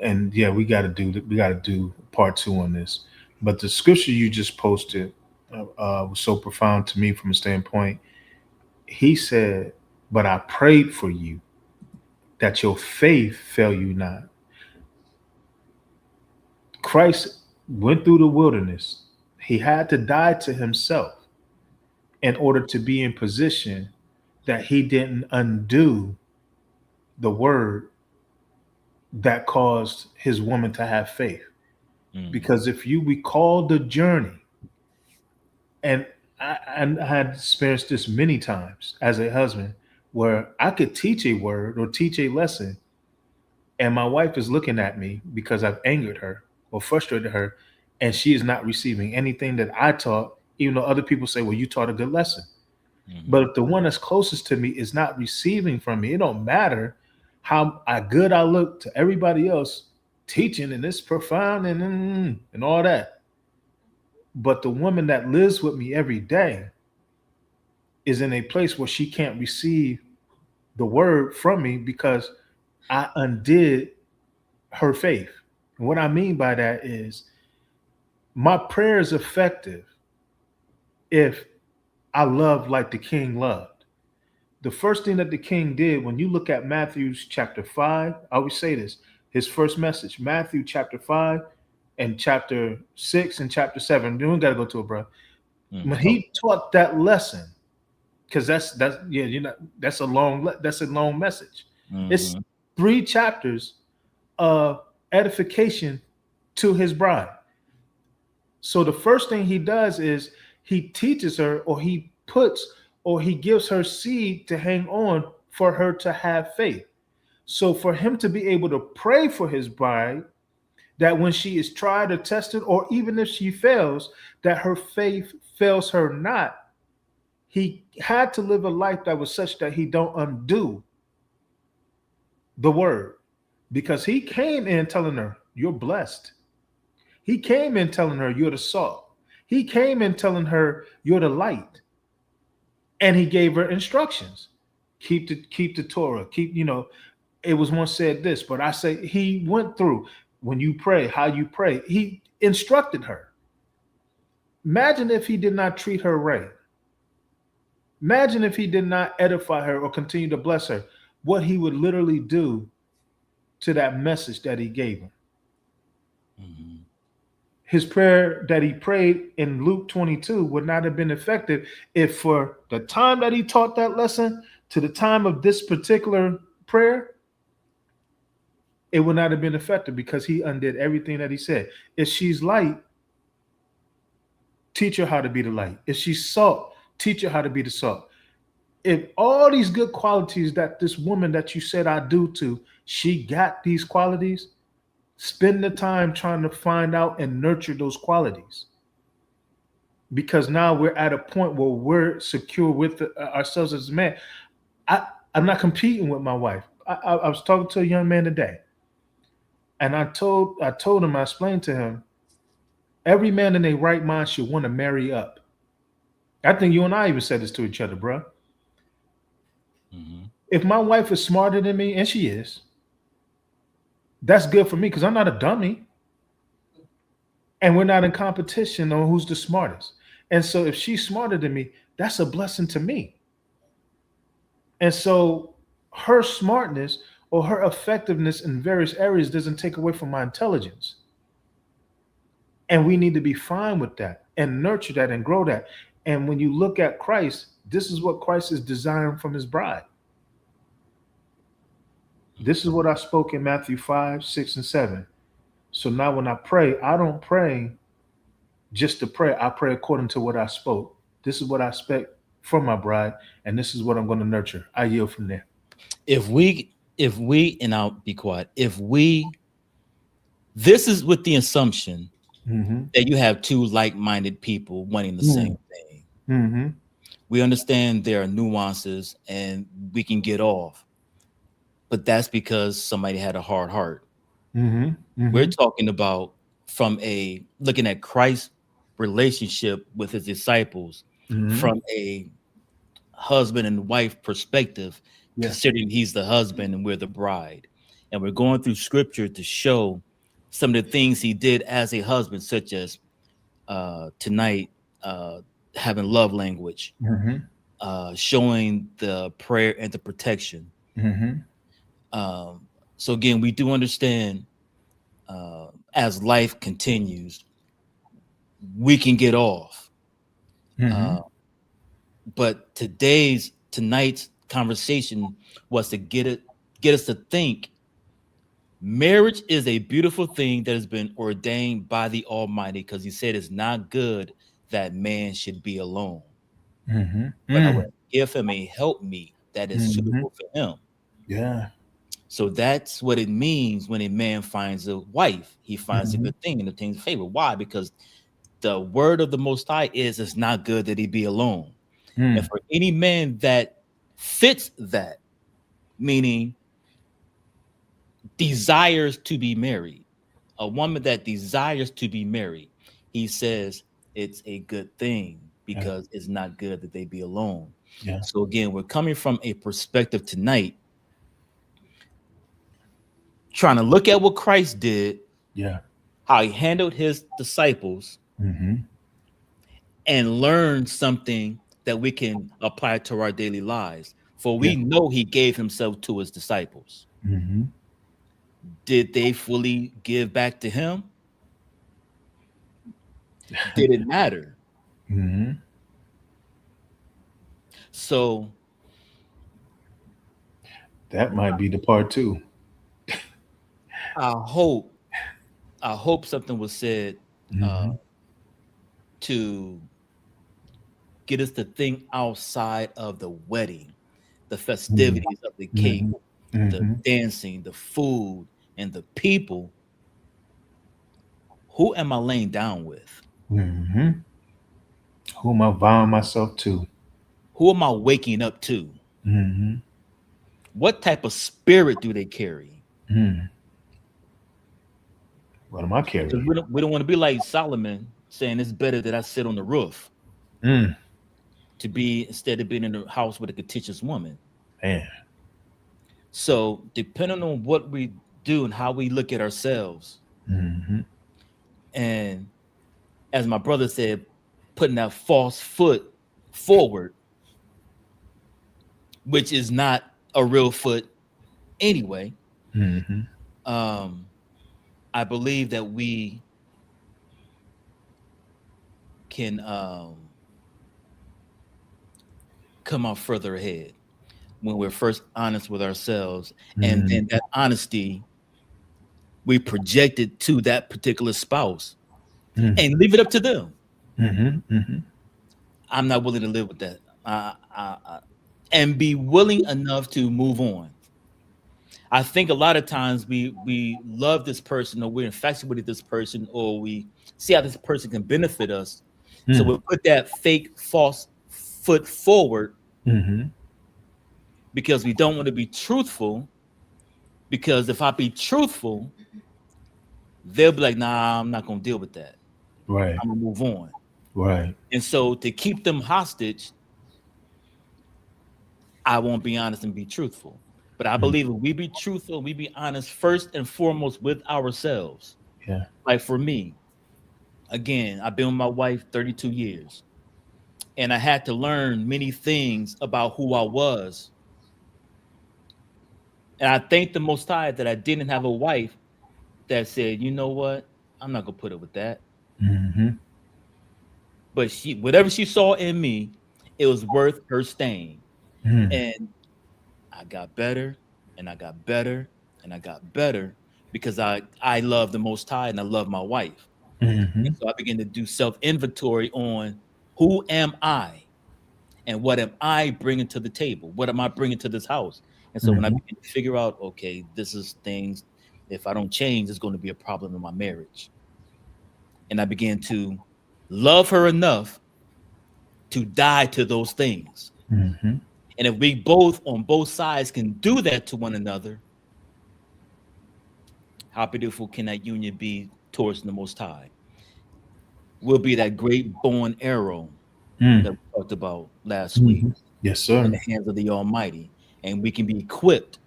And yeah, we got to do part two on this. But the scripture you just posted was so profound to me from a standpoint. He said, "But I prayed for you that your faith fail you not." Christ went through the wilderness. He had to die to himself in order to be in position that he didn't undo the word that caused his woman to have faith. Because if you recall the journey, and I had experienced this many times as a husband, where I could teach a word or teach a lesson, and my wife is looking at me because I've angered her or frustrated her, and she is not receiving anything that I taught, even though other people say, well, you taught a good lesson. But if the one that's closest to me is not receiving from me, it don't matter how good I look to everybody else teaching and it's profound and all that. But the woman that lives with me every day is in a place where she can't receive the word from me because I undid her faith. And what I mean by that is my prayer is effective if I love like the king loved. The first thing that the king did, when you look at Matthew's chapter 5, I always say this, his first message, Matthew chapter 5 and chapter 6 and chapter 7. You don't got to go to it, bro. When he taught that lesson, because that's yeah, that's a long message. It's 3 chapters of edification to his bride. So the first thing he does is he teaches her, or he puts, or he gives her seed to hang on for her to have faith. So for him to be able to pray for his bride, that when she is tried or tested, or even if she fails, that her faith fails her not. He had to live a life that was such that he don't undo the word, because he came in telling her, you're blessed. He came in telling her, you're the salt. He came in telling her, you're the light. And he gave her instructions. Keep the Torah. It was once said this, but I say he went through when you pray, how you pray. He instructed her. Imagine if he did not treat her right. Imagine if he did not edify her or continue to bless her, what he would literally do to that message that he gave her. His prayer that he prayed in Luke 22 would not have been effective if for the time that he taught that lesson to the time of this particular prayer, it would not have been effective because he undid everything that he said. If she's light, teach her how to be the light. If she's salt, teach her how to be the salt. If all these good qualities that this woman that you said I do to, she got these qualities, spend the time trying to find out and nurture those qualities. Because now we're at a point where we're secure with ourselves as a man. I'm not competing with my wife. I was talking to a young man today, and I told him, I explained to him, every man in their right mind should want to marry up. I think you and I even said this to each other, bro. Mm-hmm. If my wife is smarter than me, and she is, that's good for me because I'm not a dummy. And we're not in competition on who's the smartest. And so if she's smarter than me, that's a blessing to me. And so her smartness or her effectiveness in various areas doesn't take away from my intelligence. And we need to be fine with that and nurture that and grow that. And when you look at Christ, this is what Christ is desiring from his bride. This is what I spoke in Matthew 5, 6, and 7. So now when I pray, I don't pray just to pray. I pray according to what I spoke. This is what I expect from my bride, and this is what I'm going to nurture. I yield from there. If we, and I'll be quiet. This is with the assumption that you have two like-minded people wanting the same thing. Mm-hmm. We understand there are nuances and we can get off, but that's because somebody had a hard heart. Mm-hmm. Mm-hmm. We're talking about from looking at Christ's relationship with his disciples from a husband and wife perspective, considering he's the husband and we're the bride. And we're going through scripture to show some of the things he did as a husband, such as tonight, having love language, showing the prayer and the protection. So again, we do understand as life continues, we can get off. But tonight's conversation was to get us to think marriage is a beautiful thing that has been ordained by the Almighty, because he said it's not good that man should be alone. But I will give him a helpmeet that is suitable for him. Yeah. So that's what it means when a man finds a wife. He finds a good thing and obtains favor. Why? Because the word of the Most High is it's not good that he be alone. And for any man that fits that, meaning desires to be married, a woman that desires to be married, he says it's a good thing because it's not good that they be alone. Yeah. So again, we're coming from a perspective tonight, trying to look at what Christ did, how he handled his disciples, and learn something that we can apply to our daily lives. For we know he gave himself to his disciples. Did they fully give back to him? Did it matter? So that might be the part two. I hope something was said to get us to think outside of the wedding, the festivities of the cake, the dancing, the food, and the people. Who am I laying down with? Who am I vowing myself to? Who am I waking up to? What type of spirit do they carry? What am I carrying? We don't want to be like Solomon saying it's better that I sit on the roof to be instead of being in the house with a contentious woman. Man. So depending on what we do and how we look at ourselves, and as my brother said, putting that false foot forward, which is not a real foot anyway, I believe that we can come out further ahead when we're first honest with ourselves, and then that honesty we project it to that particular spouse and leave it up to them. I'm not willing to live with that. And be willing enough to move on. I think a lot of times we love this person, or we're infatuated with this person, or we see how this person can benefit us. So we'll put that fake false foot forward because we don't want to be truthful. Because if I be truthful, they'll be like, nah, I'm not gonna deal with that. Right. I'm gonna move on. Right. And so to keep them hostage, I won't be honest and be truthful. But I believe if we be truthful, we be honest first and foremost with ourselves. Yeah. Like for me, again, I've been with my wife 32 years, and I had to learn many things about who I was. And I thank the Most High that I didn't have a wife that said, you know what, I'm not gonna put up with that. But whatever she saw in me, it was worth her staying. And I got better, and I got better, and I got better because I love the Most High and I love my wife. And so I began to do self inventory on who am I and what am I bringing to the table? What am I bringing to this house? And so when I began to figure out, okay, this is things, if I don't change, it's going to be a problem in my marriage. And I began to love her enough to die to those things. And if we both on both sides can do that to one another, how beautiful can that union be towards the Most High? We'll be that great bow and arrow that we talked about last week Yes, sir. in the hands of the Almighty. And we can be equipped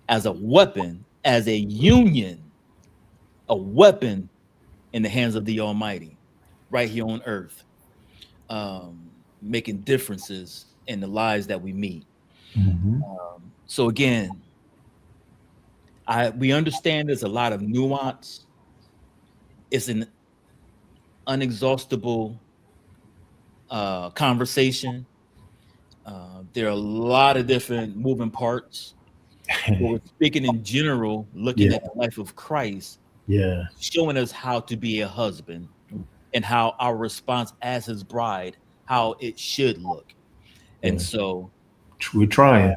as a weapon, as a union, a weapon in the hands of the Almighty, right here on earth, making differences in the lives that we meet. So again, we understand there's a lot of nuance. It's an unexhaustible conversation. There are a lot of different moving parts. But we're speaking in general, looking at the life of Christ, Yeah. showing us how to be a husband and how our response as his bride, how it should look. And so we're trying.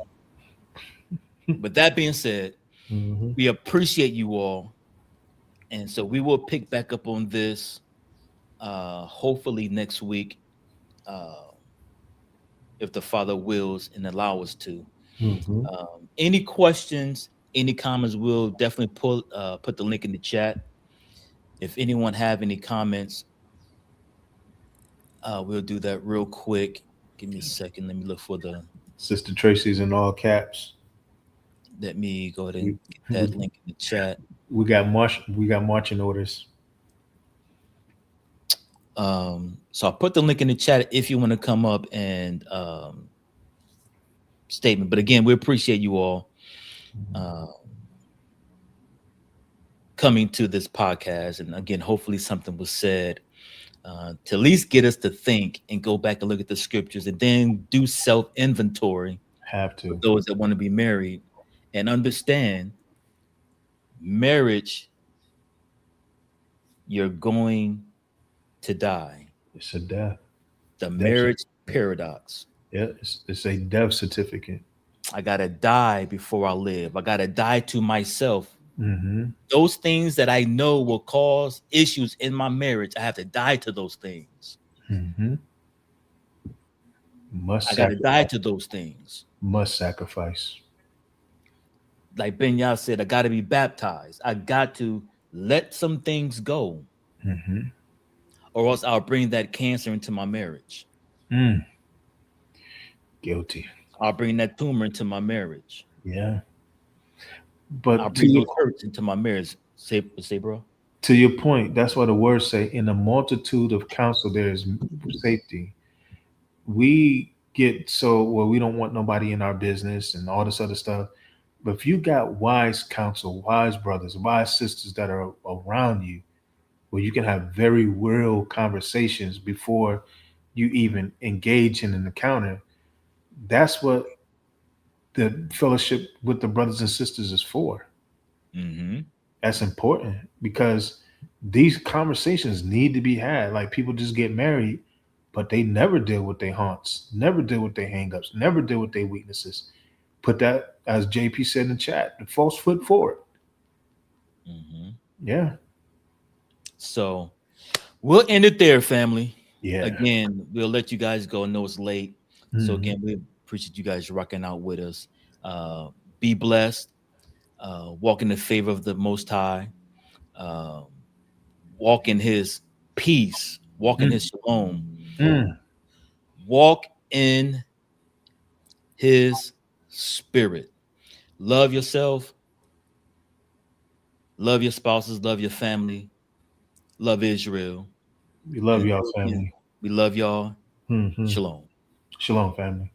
With that being said, we appreciate you all. And so we will pick back up on this hopefully next week, if the Father wills and allow us to. Any questions, any comments, we'll definitely put the link in the chat. If anyone have any comments, we'll do that real quick. Give me a second. Let me look for Sister Tracy's in all caps. Let me go ahead and get that link in the chat. We got marching orders. So I'll put the link in the chat if you want to come up and statement. But again, we appreciate you all coming to this podcast. And again, hopefully something was said to at least get us to think and go back and look at the scriptures and then do self-inventory. Have to. For those that want to be married and understand marriage, you're going to die. It's a death. The marriage paradox. Yeah, it's a death certificate. I gotta die before I live. I gotta die to myself. Those things that I know will cause issues in my marriage, I have to die to those things. I gotta die to those things. Must sacrifice. Like Ben Yah said, I gotta be baptized. I got to let some things go. Or else I'll bring that cancer into my marriage. Guilty. I'll bring that tumor into my marriage. Yeah. But I'll bring those hurts into my marriage. Say, bro. To your point, that's why the words say, in a multitude of counsel, there is safety. We get we don't want nobody in our business and all this other stuff. But if you got wise counsel, wise brothers, wise sisters that are around you, where you can have very real conversations before you even engage in an encounter, that's what the fellowship with the brothers and sisters is for. That's important, because these conversations need to be had. Like people just get married, but they never deal with their haunts, never deal with their hangups, never deal with their weaknesses. Put that, as JP said in the chat, the false foot forward. Mm-hmm. Yeah. So we'll end it there, family. Yeah. Again, we'll let you guys go. I know it's late. So Mhm. again, we appreciate you guys rocking out with us. Be blessed. Walk in the favor of the Most High. Walk in His peace. Walk in His shalom. Mm. Walk in His spirit. Love yourself. Love your spouses. Love your family. Love Israel. We love And y'all, again, family. we love y'all. Mhm. Shalom. Shalom, family.